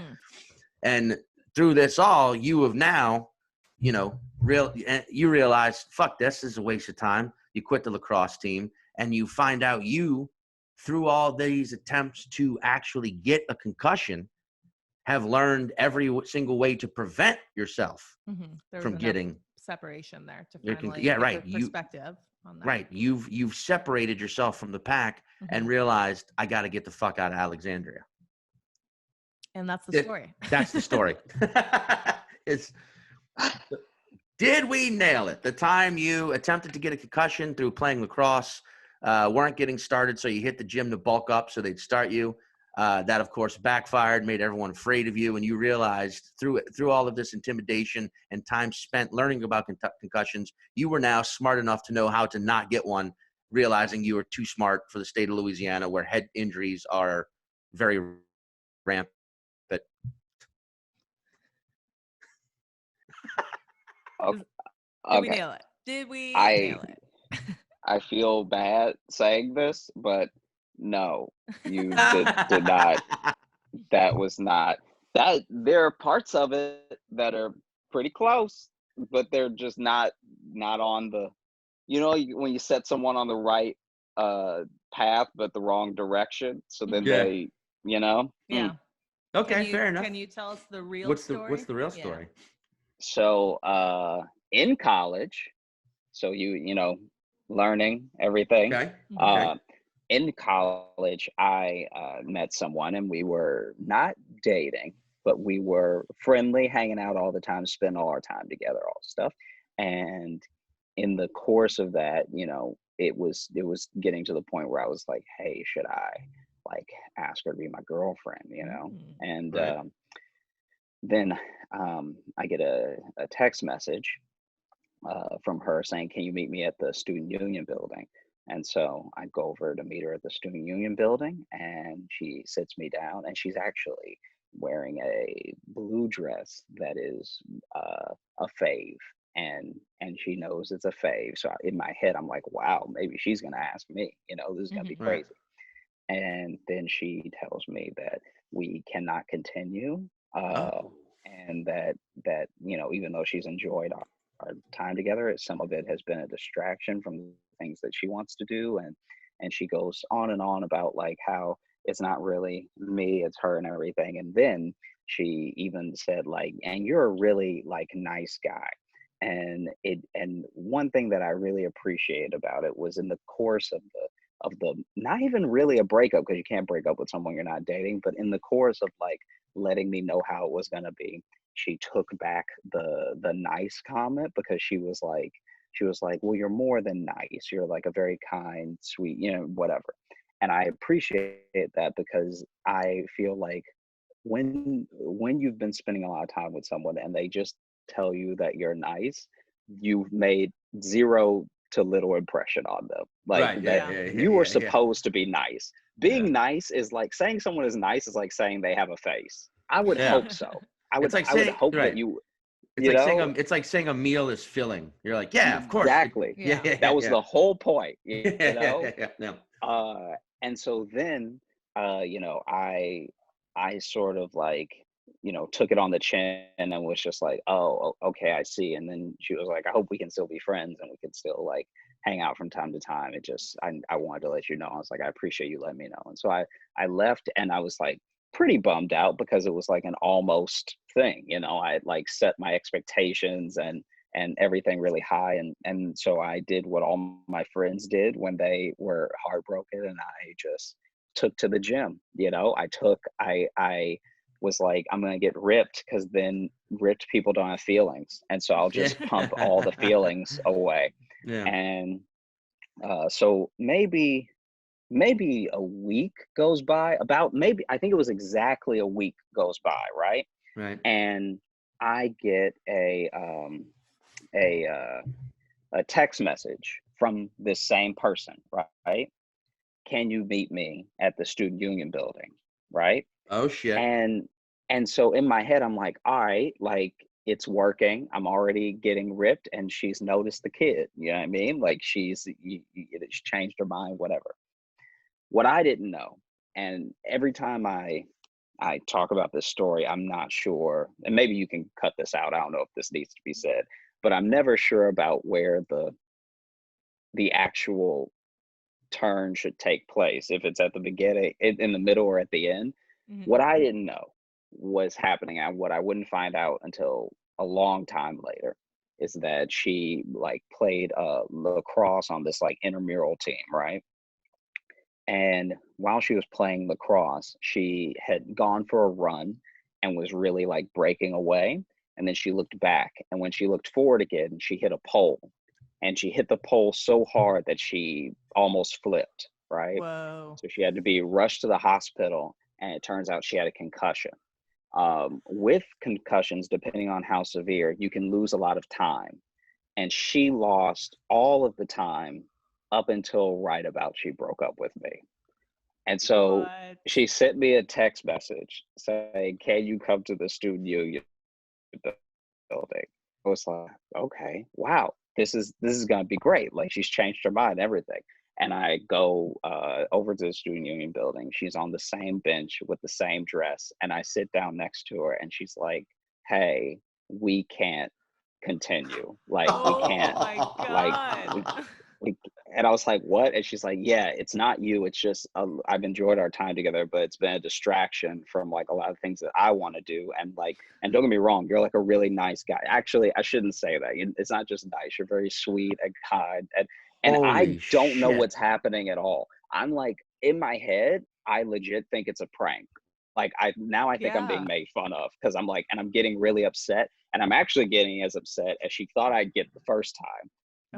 And through this all, you have now, you realize, fuck, this is a waste of time. You quit the lacrosse team, and you find out through all these attempts to actually get a concussion, have learned every single way to prevent yourself from getting separation there to finally right. get perspective on that. Right. You've separated yourself from the pack and realized, I got to get the fuck out of Alexandria. And that's the story. That's the story. Did we nail it? The time you attempted to get a concussion through playing lacrosse, weren't getting started, so you hit the gym to bulk up so they'd start you. That, of course, backfired, made everyone afraid of you, and you realized through all of this intimidation and time spent learning about concussions, you were now smart enough to know how to not get one, realizing you were too smart for the state of Louisiana, where head injuries are very rampant. Did we nail it? Did we nail it? I feel bad saying this, but no, you did not. That was not that. There are parts of it that are pretty close, but they're just not on the, when you set someone on the right path but the wrong direction, so then they, Okay, fair enough. Can you tell us the real story? What's the real story? So in college, so learning everything. Okay. In college, I met someone, and we were not dating, but we were friendly, hanging out all the time, spending all our time together, all stuff. And in the course of that, it was getting to the point where I was like, hey, should I like ask her to be my girlfriend, And then I get a text message from her saying, can you meet me at the student union building? And so I go over to meet her at the student union building, and she sits me down, and she's actually wearing a blue dress that is a fave, and she knows it's a fave. So in my head, I'm like, wow, maybe she's gonna ask me, this is gonna be crazy. And then she tells me that we cannot continue, and that even though she's enjoyed our time together, some of it has been a distraction from the things that she wants to do, and she goes on and on about like how it's not really me, it's her and everything. And then she even said like, and you're a really like nice guy. And one thing that I really appreciate about it was in the course of the not even really a breakup, because you can't break up with someone you're not dating, but in the course of like letting me know how it was going to be, she took back the nice comment, because she was like, well, you're more than nice, you're like a very kind, sweet, whatever. And I appreciate that because I feel like when you've been spending a lot of time with someone and they just tell you that you're nice, you've made zero to little impression on them. Like Right. that you were supposed to be nice. Being nice is like saying someone is nice is like saying they have a face. I would hope so. I would hope that it's like saying a meal is filling. You're like, yeah, of course. Exactly. That was the whole point, you know? Yeah. And so then, I sort of like, took it on the chin and was just like, oh, okay, I see. And then she was like, I hope we can still be friends and we can still like hang out from time to time. I wanted to let you know. I was like, I appreciate you letting me know. And so I left and I was like pretty bummed out because it was like an almost thing, I had like set my expectations and everything really high. And so I did what all my friends did when they were heartbroken, and I just took to the gym. I was like, I'm going to get ripped because then ripped people don't have feelings. And so I'll just pump all the feelings away. Yeah. And so maybe a week goes by, I think it was exactly a week goes by. Right. Right. And I get a text message from this same person, right? Can you meet me at the student union building? Right. Oh shit. And so in my head, I'm like, all right, like it's working. I'm already getting ripped, and she's noticed the kid. You know what I mean? Like she's changed her mind, whatever. What I didn't know, and every time I talk about this story, I'm not sure, and maybe you can cut this out. I don't know if this needs to be said, but I'm never sure about where the actual turn should take place, if it's at the beginning, in the middle, or at the end. Mhm. What I didn't know was happening, and what I wouldn't find out until a long time later, is that she like played lacrosse on this like intramural team, right? And while she was playing lacrosse, she had gone for a run and was really like breaking away. And then she looked back, and when she looked forward again, she hit a pole, and she hit the pole so hard that she almost flipped, right? Whoa. So she had to be rushed to the hospital, and it turns out she had a concussion. With concussions, depending on how severe, you can lose a lot of time. And she lost all of the time up until right about she broke up with me. And so What? she sent me a text message saying, can you come to the student union building? I was like, okay, wow, this is gonna be great. Like she's changed her mind and everything. And I go over to the student union building. She's on the same bench with the same dress, and I sit down next to her, and she's like, hey, we can't continue. Like we can't. Oh my Like God. and I was like, what? And she's like, yeah, it's not you. It's just I've enjoyed our time together, but it's been a distraction from like a lot of things that I want to do. And like, and don't get me wrong, you're like a really nice guy. Actually, I shouldn't say that. It's not just nice. You're very sweet and kind. And I don't know what's happening at all. I'm like, in my head, I legit think it's a prank. Like I think I'm being made fun of, because I'm like, and I'm getting really upset. And I'm actually getting as upset as she thought I'd get the first time.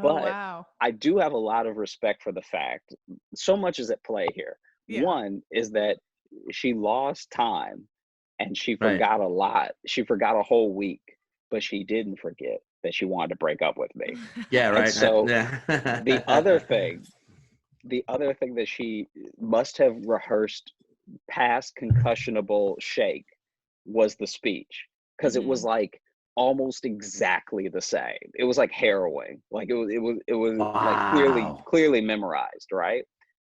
But wow. I do have a lot of respect for the fact, so much is at play here. Yeah. One is that she lost time and she forgot a lot. She forgot a whole week, but she didn't forget that she wanted to break up with me. Yeah, right. And so yeah. the other thing that she must have rehearsed past concussionable shake was the speech, because it was like almost exactly the same. It was like harrowing. Like it was like clearly memorized, right?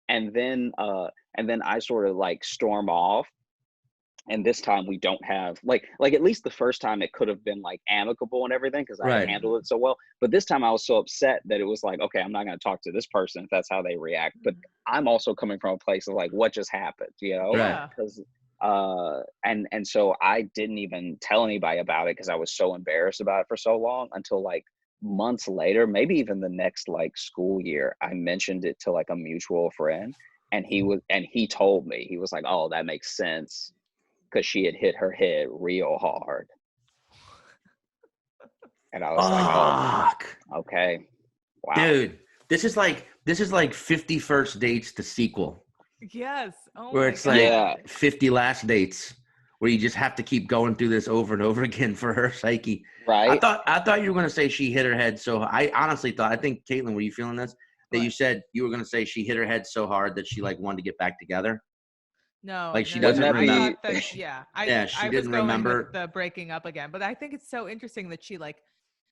And then I sort of like storm off. And this time we don't have like at least the first time it could have been like amicable and everything, because I handled it so well. But this time I was so upset that it was like, okay, I'm not going to talk to this person if that's how they react. But I'm also coming from a place of like, what just happened, Yeah. Because and so I didn't even tell anybody about it because I was so embarrassed about it for so long, until like months later, maybe even the next like school year, I mentioned it to like a mutual friend, and he told me, he was like, oh, that makes sense, because she had hit her head real hard. And I was like, oh, okay. Wow. Dude, this is like 50 First Dates, the sequel. Yes. Oh where my it's God. like Yeah. 50 last dates, where you just have to keep going through this over and over again for her psyche. Right. I thought you were going to say she hit her head. So I honestly thought, I think, Caitlin, were you feeling this? That you What? said you were going to say she hit her head so hard that she like wanted to get back together. No, Like she no, Wouldn't no. doesn't that I be? remember. thought that, yeah, Yeah, she I was didn't going with remember the breaking up again, but I think it's so interesting that she like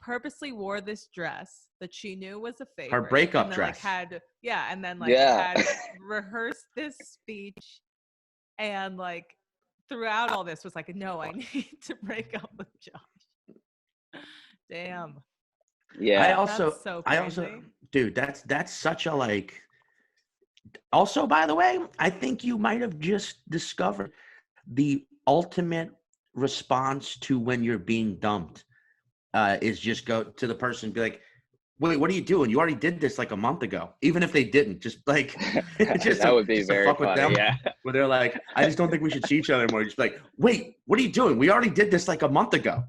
purposely wore this dress that she knew was a her favorite, breakup and then like dress. had, yeah, and then like Yeah. had rehearsed this speech, and like throughout all this was like, no, I need to break up with Josh. Damn, Yeah. that's so I crazy. also, dude, that's such a like. Also, by the way, I think you might have just discovered the ultimate response to when you're being dumped. Is just go to the person and be like, wait, what are you doing? You already did this like a month ago. Even if they didn't, just like just That would be just to very fuck with funny. them. Yeah. Where they're like, I just don't think we should see each other anymore. Just like, wait, what are you doing? We already did this like a month ago.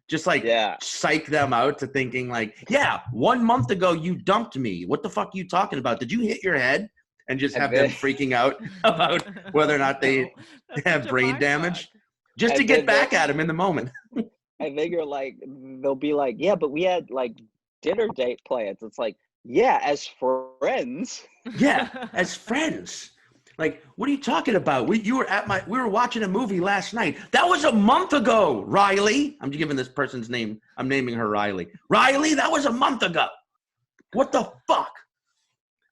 Just like Yeah. psych them out to thinking like, yeah, 1 month ago you dumped me. What the fuck are you talking about? Did you hit your head? And just And have them then, freaking out about whether or not they No, that's have such a brain mind damage, fuck. just to and get then back at him in the moment. and then you're like, they'll be like, yeah, but we had like dinner date plans. It's like, yeah, as friends. Yeah, as friends. Like, what are you talking about? We were watching a movie last night. That was a month ago, Riley. I'm giving this person's name. I'm naming her Riley. Riley, that was a month ago. What the fuck?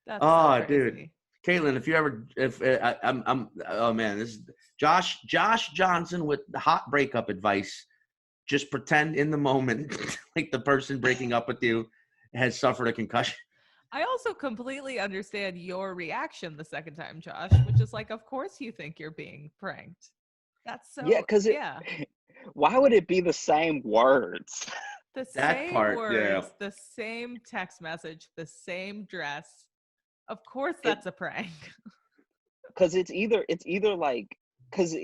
That's Oh, so dude. crazy. Caitlin, if you ever, if oh man, this is Josh Johnson with the hot breakup advice. Just pretend in the moment like the person breaking up with you has suffered a concussion. I also completely understand your reaction the second time, Josh, which is like, of course you think you're being pranked. That's Yeah, so, because yeah. why would it be the same words? The That same part, yeah. words, the same text message, the same dress. Of course It that's a prank. because it's either like because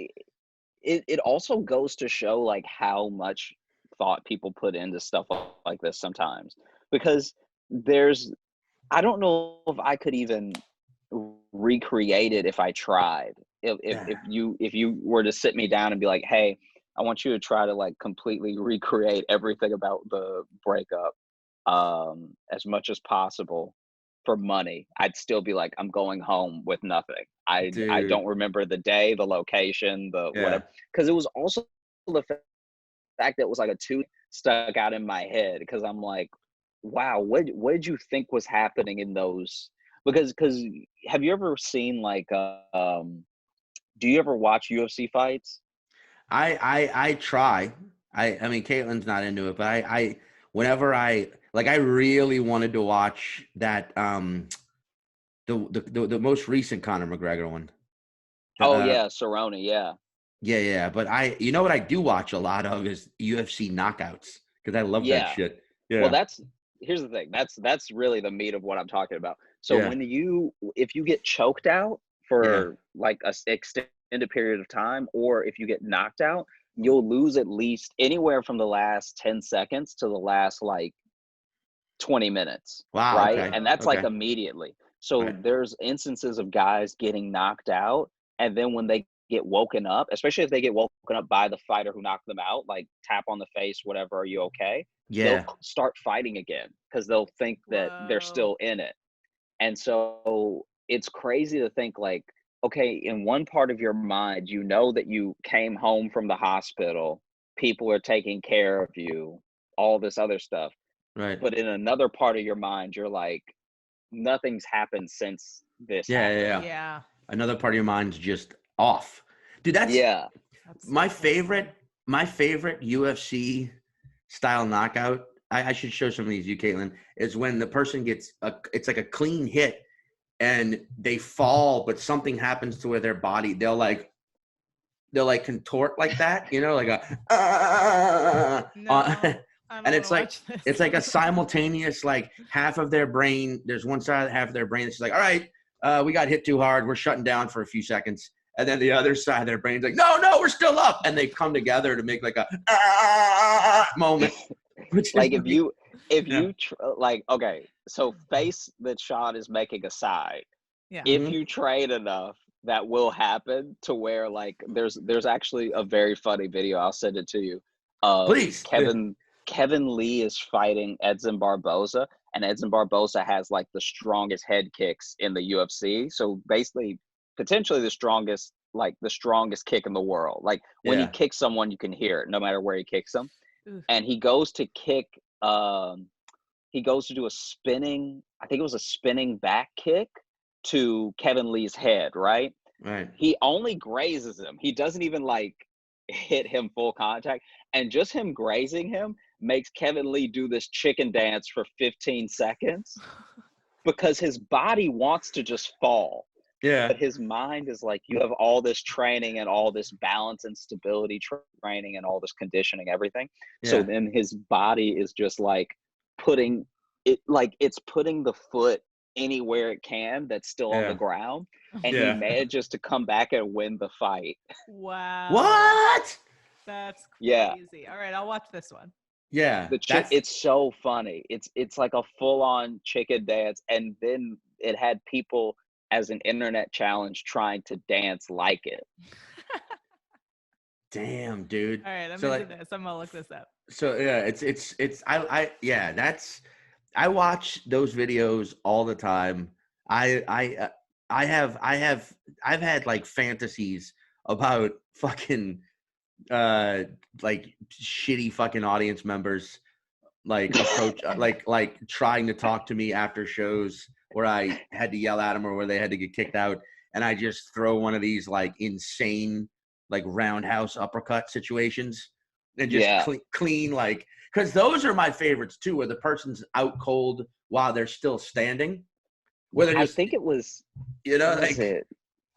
it also goes to show like how much thought people put into stuff like this sometimes because there's I don't know if I could even recreate it if I tried. Yeah. If you were to sit me down and be like, hey, I want you to try to like completely recreate everything about the breakup as much as possible for money, I'd still be like, I'm going home with nothing. I Dude. don't remember the day, the location, the Yeah. whatever. Because it was also the fact that it was like a two stuck out in my head because I'm like, wow, what did you think was happening in those? Because have you ever seen like do you ever watch UFC fights? I try. I mean Caitlin's not into it, but I whenever I like I really wanted to watch that the most recent Conor McGregor one. The, Oh yeah, Cerrone, yeah. yeah, but you know what I do watch a lot of is UFC knockouts because I love that Yeah. shit. Well, Yeah. here's the thing. That's really the meat of what I'm talking about. So Yeah. if you get choked out Yeah. for like a extended period of time, or if you get knocked out, you'll lose at least anywhere from the last 10 seconds to the last like 20 minutes, Wow, right? okay. And that's like Okay. immediately. So Right. there's instances of guys getting knocked out, and then when they get woken up, especially if they get woken up by the fighter who knocked them out, like tap on the face, whatever, are you okay? They'll Yeah. start fighting again because they'll think that they're Whoa. still in it. And so it's crazy to think like, okay, in one part of your mind, you know that you came home from the hospital, people are taking care of you, all this other stuff. Right. But in another part of your mind, you're like, nothing's happened since this happened. Yeah. Yeah, Another part of your mind's just off. Dude, that's Yeah. that's my terrifying. favorite UFC style knockout. I should show some of these you, Caitlin, is when the person gets it's like a clean hit and they fall, but something happens to where their body, they'll like contort like that, you know, like No, I don't and want to watch it's this. like a simultaneous, like half of their brain, there's one side of half of their brain that's like, all right, we got hit too hard, we're shutting down for a few seconds. And then the other side of their brain's like, no, we're still up. And they come together to make like a moment. Which is Like if yeah. you like, okay, so face that Sean is making aside, Yeah. if Mhm. you train enough, that will happen to where like there's actually a very funny video. I'll send it to you. Please. Kevin Lee is fighting Edson Barboza, and Edson Barboza has like the strongest head kicks in the UFC. So basically, potentially the strongest kick in the world. Like when he kicks someone, you can hear it no matter where he kicks them. Oof. And he goes to kick. He goes to do a spinning back kick to Kevin Lee's head. Right. He only grazes him. He doesn't even like hit him full contact, and just him grazing him makes Kevin Lee do this chicken dance for 15 seconds because his body wants to just fall. Yeah. But his mind is like, you have all this training and all this balance and stability training and all this conditioning, everything. Yeah. So then his body is just like putting the foot anywhere it can that's still on the ground. And he manages to come back and win the fight. Wow. What? That's crazy. All right, I'll watch this one. Yeah. It's so funny. It's like a full-on chicken dance, and then it had people as an internet challenge trying to dance like it. Damn, dude. All right, I'm gonna do this. I'm gonna look this up. So I watch those videos all the time. I've had like fantasies about fucking like shitty fucking audience members like approach like trying to talk to me after shows where I had to yell at them or where they had to get kicked out, and I just throw one of these like insane like roundhouse uppercut situations and just clean like, because those are my favorites too, where the person's out cold while they're still standing. Where they're just, I think it was, like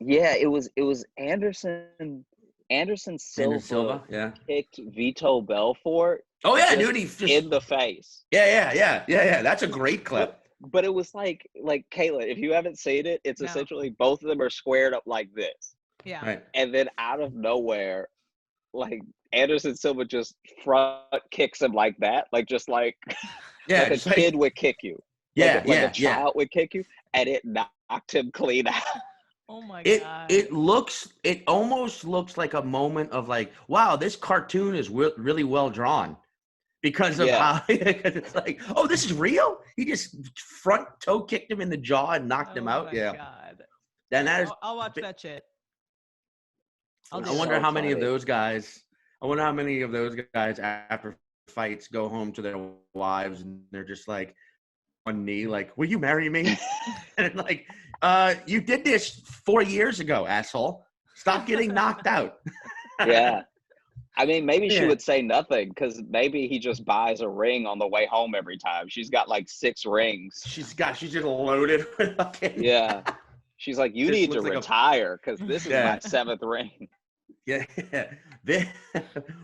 it was Anderson Silva kicked Vito Belfort. Oh yeah, dude, he just in the face. Yeah. That's a great clip. But it was like Kayla, if you haven't seen it, it's essentially both of them are squared up like this. Yeah. Right. And then out of nowhere, like Anderson Silva just front kicks him like that, like just like like a kid would kick you. Like a child would kick you, and it knocked him clean out. Oh my god! It almost looks like a moment of like, wow, this cartoon is really well drawn, because of how it's like, oh, this is real. He just front toe kicked him in the jaw and knocked him out. Oh my god! Then that is. I'll watch that shit. I wonder how many of those guys. I wonder how many of those guys after fights go home to their wives and they're just like on knee, like, "Will you marry me?" And like, you did this 4 years ago, asshole. Stop getting knocked out. Yeah. I mean, maybe she would say nothing because maybe he just buys a ring on the way home every time. She's got like 6 rings. She's just loaded with fucking. Yeah. She's like, you need to retire because this is my 7th ring. Yeah.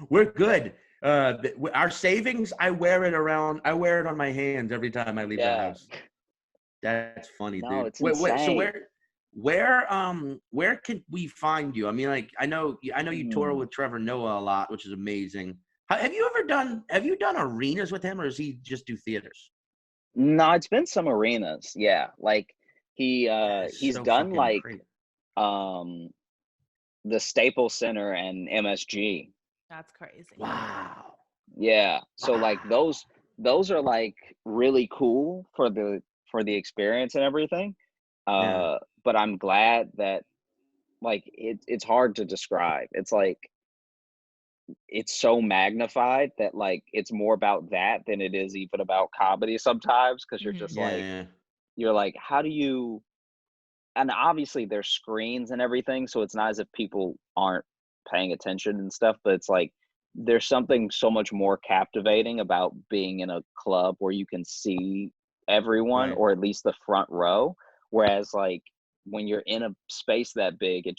We're good. Our savings, I wear it on my hands every time I leave the house. That's funny, dude. It's insane. So where can we find you? I mean, like, I know you tour with Tevor Noah a lot, which is amazing. Have you done arenas with him, or does he just do theaters? No, it's been some arenas. Yeah. Like he's done like great. The Staples Center and MSG. That's crazy. Wow. Yeah. So like those are like really cool for the experience and everything. But I'm glad that like it's hard to describe. It's like it's so magnified that like it's more about that than it is even about comedy sometimes, because you're just you're like, how do you, and obviously there's screens and everything, so it's not as if people aren't paying attention and stuff, but it's like there's something so much more captivating about being in a club where you can see everyone, or at least the front row, whereas like when you're in a space that big, it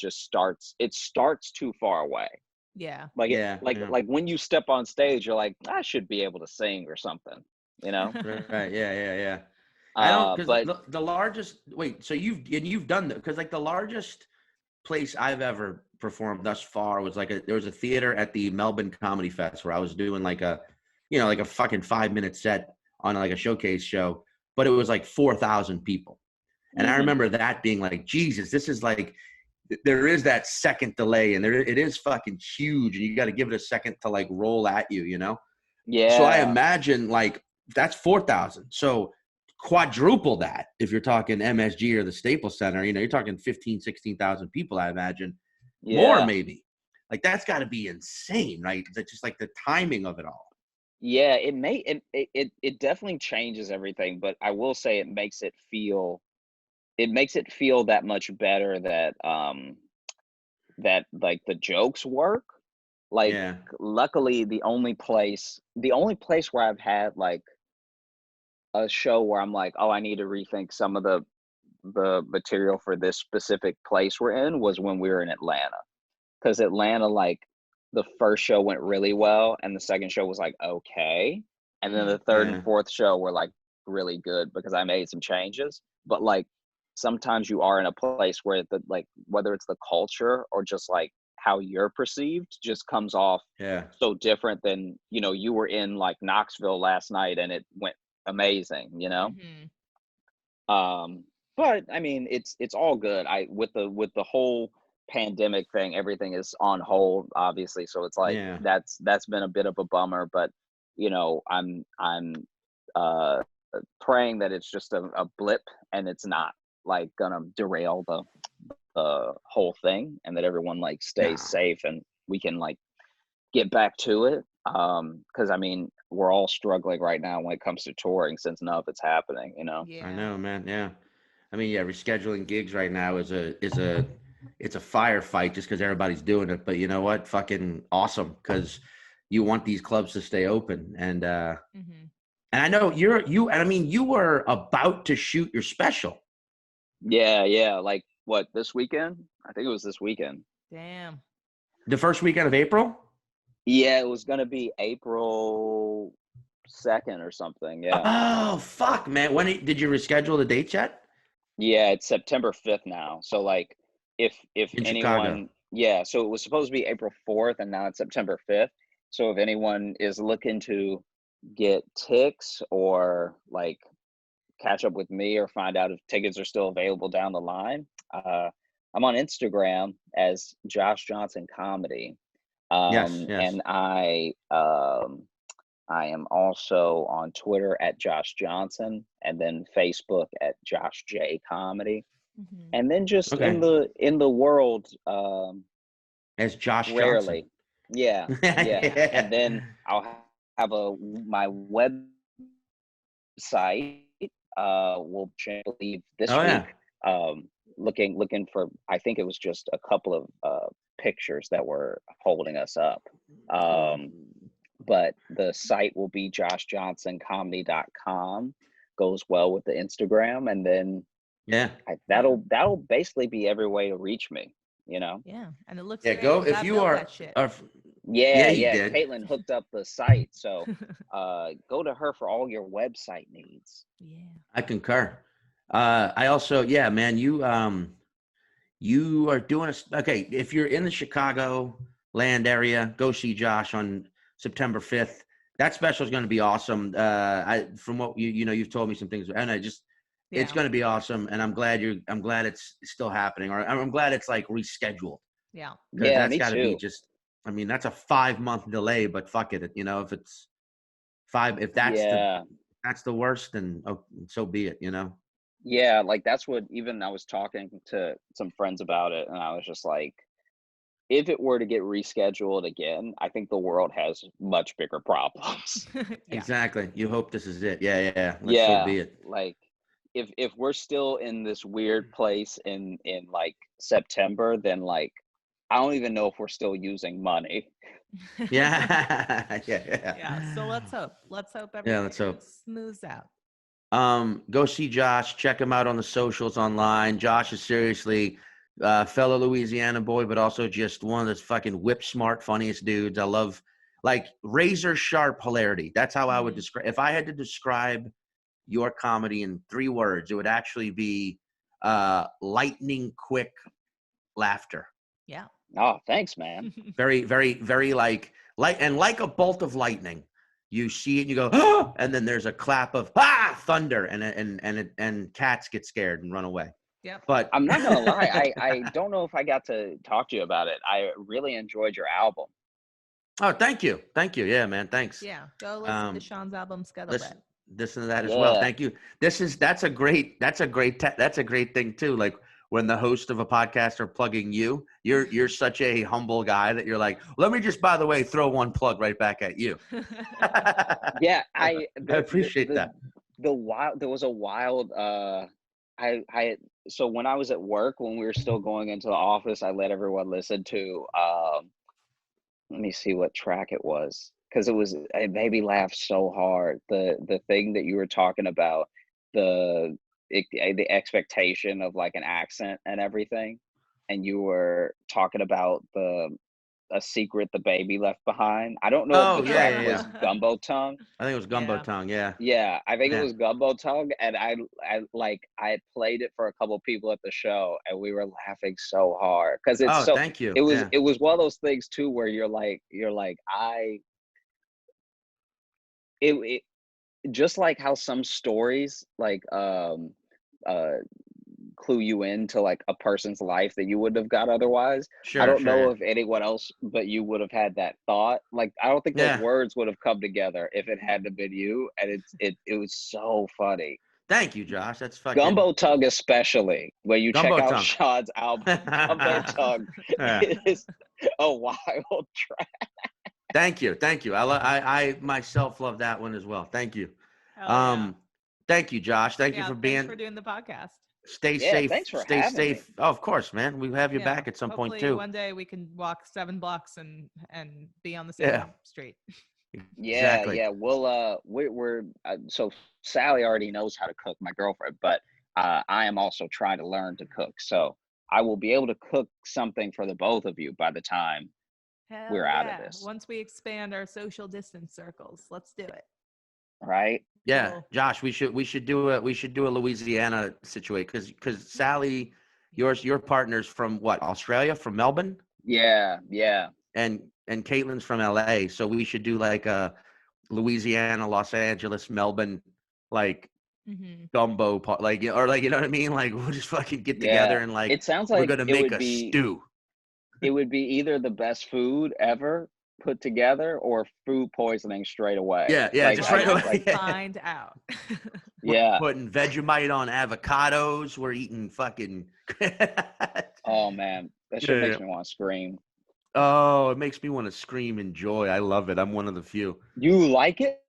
starts too far away. Yeah. Like when you step on stage, you're like, I should be able to sing or something, you know? Right. Yeah. I don't, because the largest, so you've done that, because like the largest place I've ever performed thus far was like there was a theater at the Melbourne Comedy Fest where I was doing like a fucking 5-minute set on like a showcase show, but it was like 4,000 people. And I remember that being like, Jesus, this is like, there is that second delay, and it is fucking huge, and you got to give it a second to like roll at you, you know? Yeah. So I imagine like that's 4,000. So quadruple that if you're talking MSG or the Staples Center, you know, you're talking 15, 16,000 people, I imagine. More maybe. Like that's got to be insane, right? That's just like the timing of it all. Yeah, it definitely changes everything, but I will say it makes it feel that much better that like the jokes work. Like luckily the only place where I've had like a show where I'm like, oh, I need to rethink some of the material for this specific place we're in was when we were in Atlanta. Because Atlanta, like the first show went really well and the second show was like okay. And then the third and fourth show were like really good because I made some changes. But like sometimes you are in a place where the like whether it's the culture or just like how you're perceived just comes off so different than, you know, you were in like Knoxville last night and it went amazing, you know? But I mean it's all good. With the whole pandemic thing, everything is on hold obviously, so it's like that's been a bit of a bummer, but you know, I'm praying that it's just a blip and it's not like gonna derail the whole thing, and that everyone like stays safe and we can like get back to it. Because I mean, we're all struggling right now when it comes to touring since none of it's happening, you know? I know, man. Yeah. I mean, rescheduling gigs right now is it's a firefight just because everybody's doing it. But you know what? Fucking awesome, because you want these clubs to stay open. And and I know you were about to shoot your special. Yeah. Like what, this weekend? I think it was this weekend. Damn. The first weekend of April? Yeah, it was gonna be April 2nd or something. Yeah. Oh fuck, man. Did you reschedule the dates yet? Yeah, it's September 5th now. So like if In anyone Chicago. so it was supposed to be April 4th and now it's September 5th. So if anyone is looking to get ticks or like catch up with me or find out if tickets are still available down the line, I'm on Instagram as Josh Johnson Comedy. Yes. And I am also on Twitter at Josh Johnson, and then Facebook at Josh J Comedy, and then just in the world as Josh rarely, Johnson. yeah. And then I'll have my website. Will believe this week. Looking for, I think it was just a couple of pictures that were holding us up. But the site will be joshjohnsоncomedy.com. Goes well with the Instagram, and then that'll basically be every way to reach me, you know? Yeah, and it looks great. Go if you are that shit. Yeah. Caitlin hooked up the site, so go to her for all your website needs. Yeah, I concur. I also, man, you are doing okay. If you're in the Chicago land area, go see Josh on September 5th. That special is going to be awesome. From what you've told me some things, and it's going to be awesome. And I'm glad it's still happening, or I'm glad it's like rescheduled. Yeah. That's got to be just. I mean, that's a 5-month delay, but fuck it. You know, if it's 5, if that's the worst, then so be it. You know. Yeah, like that's what even I was talking to some friends about it, and I was just like, if it were to get rescheduled again, I think the world has much bigger problems. Exactly. You hope this is it. Yeah. So be it. Like if we're still in this weird place in like September, then like I don't even know if we're still using money. Yeah. So let's hope everything smooths out. Go see Josh. Check him out on the socials online. Josh is seriously fellow Louisiana boy, but also just one of those fucking whip smart, funniest dudes. I love like razor sharp hilarity. That's how I would describe. If I had to describe your comedy in 3 words, it would actually be lightning quick laughter. Yeah. Oh, thanks, man. Very, very, very like a bolt of lightning. You see it and you go, and then there's a clap of thunder, and cats get scared and run away. Yep. But I'm not gonna lie, I don't know if I got to talk to you about it. I really enjoyed your album. oh, thank you. Yeah, man. Thanks. Yeah. Go listen to Sean's album Listen, Scuttlebutt. listen to that as well. Yeah. Thank you. That's a great thing too. Like when the host of a podcast are plugging you, you're such a humble guy that you're like, let me just, by the way, throw one plug right back at you. Yeah, I appreciate that. There was a wild I so when I was at work, when we were still going into the office, I let everyone listen to let me see what track it was, because it made me laugh so hard. The thing that you were talking about, the expectation of like an accent and everything, and you were talking about a secret the baby left behind. I don't know if Oh, the yeah, track yeah, was yeah. Gumbo Tongue. I think it was Gumbo Yeah. Tongue. Yeah. Yeah, I think it Yeah. was Gumbo Tongue, and I I played it for a couple people at the show, and we were laughing so hard because it's Oh, so. thank you. It was one of those things too where it just like how some stories like uh clue you into like a person's life that you wouldn't have got otherwise. Sure. I don't sure, know yeah. if anyone else but you would have had that thought. Like I don't think those Yeah. words would have come together if it hadn't been you. And it was so funny. Thank you, Josh. That's fucking Gumbo Tongue, especially when you Gumbo check out Tongue. Sean's album, Gumbo Tongue, Yeah. it is a wild track. Thank you. I myself love that one as well. Thank you. Hell yeah. Thank you, Josh. Thank you Yeah, for thanks being. for doing the podcast. Stay Yeah, safe. thanks for Stay having me. safe. Oh, of course, man. We have you Yeah, back at some point hopefully too. one day we can walk 7 blocks and be on the same Yeah. street. Yeah, Exactly. yeah. We're so Sally already knows how to cook, my girlfriend, but I am also trying to learn to cook. So I will be able to cook something for the both of you by the time Hell we're out of yeah. this. Once we expand our social distance circles, let's do it. Right? Yeah, Cool. Josh, we should do a Louisiana situation because Sally, your partner's from what, Australia, from Melbourne, Yeah, yeah. and Caitlin's from LA, so we should do like a Louisiana, Los Angeles, Melbourne, like gumbo pot, like, or like, you know what I mean? Like we'll just fucking get together Yeah. and like It sounds we're like gonna make a stew. it would be either the best food ever put together or food poisoning straight away. Yeah, Like just I right away. like Find out. yeah. We're putting Vegemite on avocados. We're eating fucking. Oh man, that shit makes me want to scream. Oh, it makes me want to scream in joy. I love it. I'm one of the few. You like it?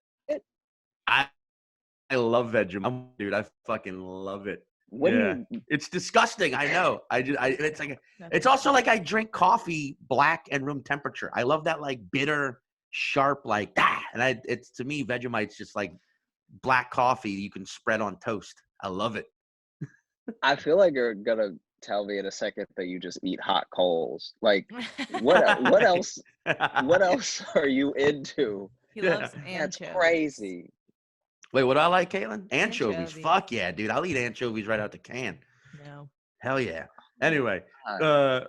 I love Vegemite, dude. I fucking love it. What do you It's disgusting. I know. It's like it's also like I drink coffee black and room temperature. I love that like bitter, sharp, like that. And it's to me, Vegemite's just like black coffee you can spread on toast. I love it. I feel like you're gonna tell me in a second that you just eat hot coals. Like what else are you into? He loves anchovies. That's crazy. Wait, what do I like, Caitlin? Anchovies. Anchovies. Fuck yeah, dude. I'll eat anchovies right out the can. No. Hell yeah. Anyway, all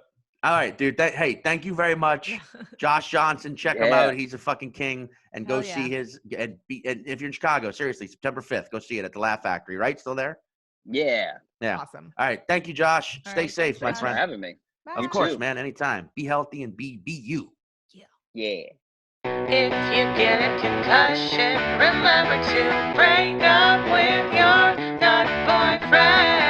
right, dude. Hey, thank you very much. Josh Johnson, check him out. He's a fucking king. And go see his, and if you're in Chicago, seriously, September 5th, go see it at the Laugh Factory, right? Still there? Yeah. Yeah. Awesome. All right. Thank you, Josh. All Stay right, safe, my Thanks friend. for having me. Bye. Of course, man. Anytime. Be healthy and be you. Yeah. If you get a concussion, remember to break up with your nut boyfriend.